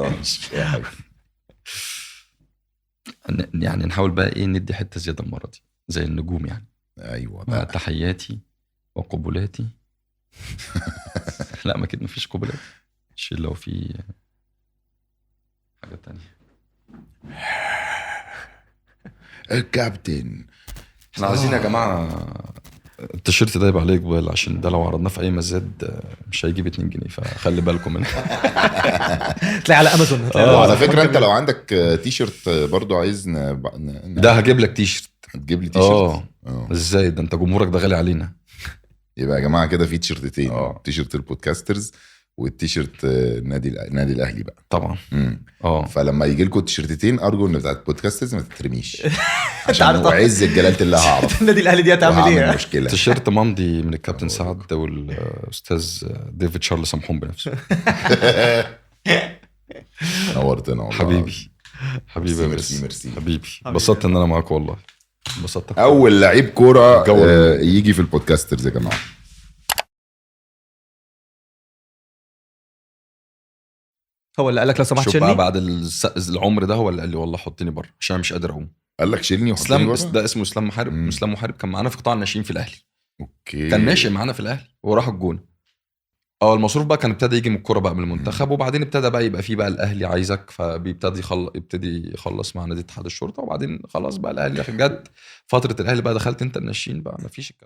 يعني نحاول بقى ايه ندي حته زياده المره دي زي النجوم يعني. ايوه بقى. تحياتي وقبلاتي. لا ما كده مفيش قبلات. لو في حاجه تانية. الكابتن احنا عايزين يا جماعه التيشيرت ده يبقى عليه اقبال، عشان ده لو عرضناه في اي مزاد مش هيجيب 2 جنيه، فخلي بالكم منه. تلاقي على امازون. على فكره انت لو عندك تيشيرت برضو عايز ده هجيب لك تيشيرت. هتجيب لي تيشيرت؟ ازاي ده؟ انت جمهورك ده غالي علينا. يبقى يا جماعه كده في تيشيرتين. تيشيرت البودكاسترز والتيشيرت النادي الاهلي بقى طبعا. فلما يجي لكم تيشيرتين ارجو ان بتاعت البودكاسترز ما تترميش، عشان هو عز جلاله الله هعرف النادي الاهلي دي هتعمل ايه. تيشيرت ممضي من الكابتن سعد والاستاذ ديفيد شارل سامحون بنفسه. نورتنا والله حبيبي ميرسي حبيبي. انبسطت ان انا معاك والله. انبسطت. اول لعيب كوره يجي في البودكاسترز يا جماعه. هو اللي قال لك لو سمحت شيلني؟ شوف بعد العمر ده هو اللي قال لي والله حطني بره عشان مش قادر اقوم. قال لك شيلني وحطني بره؟ ده اسمه اسلام محارب. اسلام محارب كان معانا في قطاع الناشئين في الاهلي. اوكي. كان ناشئ معانا في الاهلي وراح الجونه. المصروف بقى كان ابتدى يجي من الكوره بقى من المنتخب. وبعدين ابتدى بقى يبقى فيه بقى الاهلي عايزك، فبيبتدي يخلص مع نادي اتحاد الشرطه. وبعدين خلاص بقى الاهلي جت فتره الاهلي بقى، دخلت انت الناشئين بقى مفيش الكلام.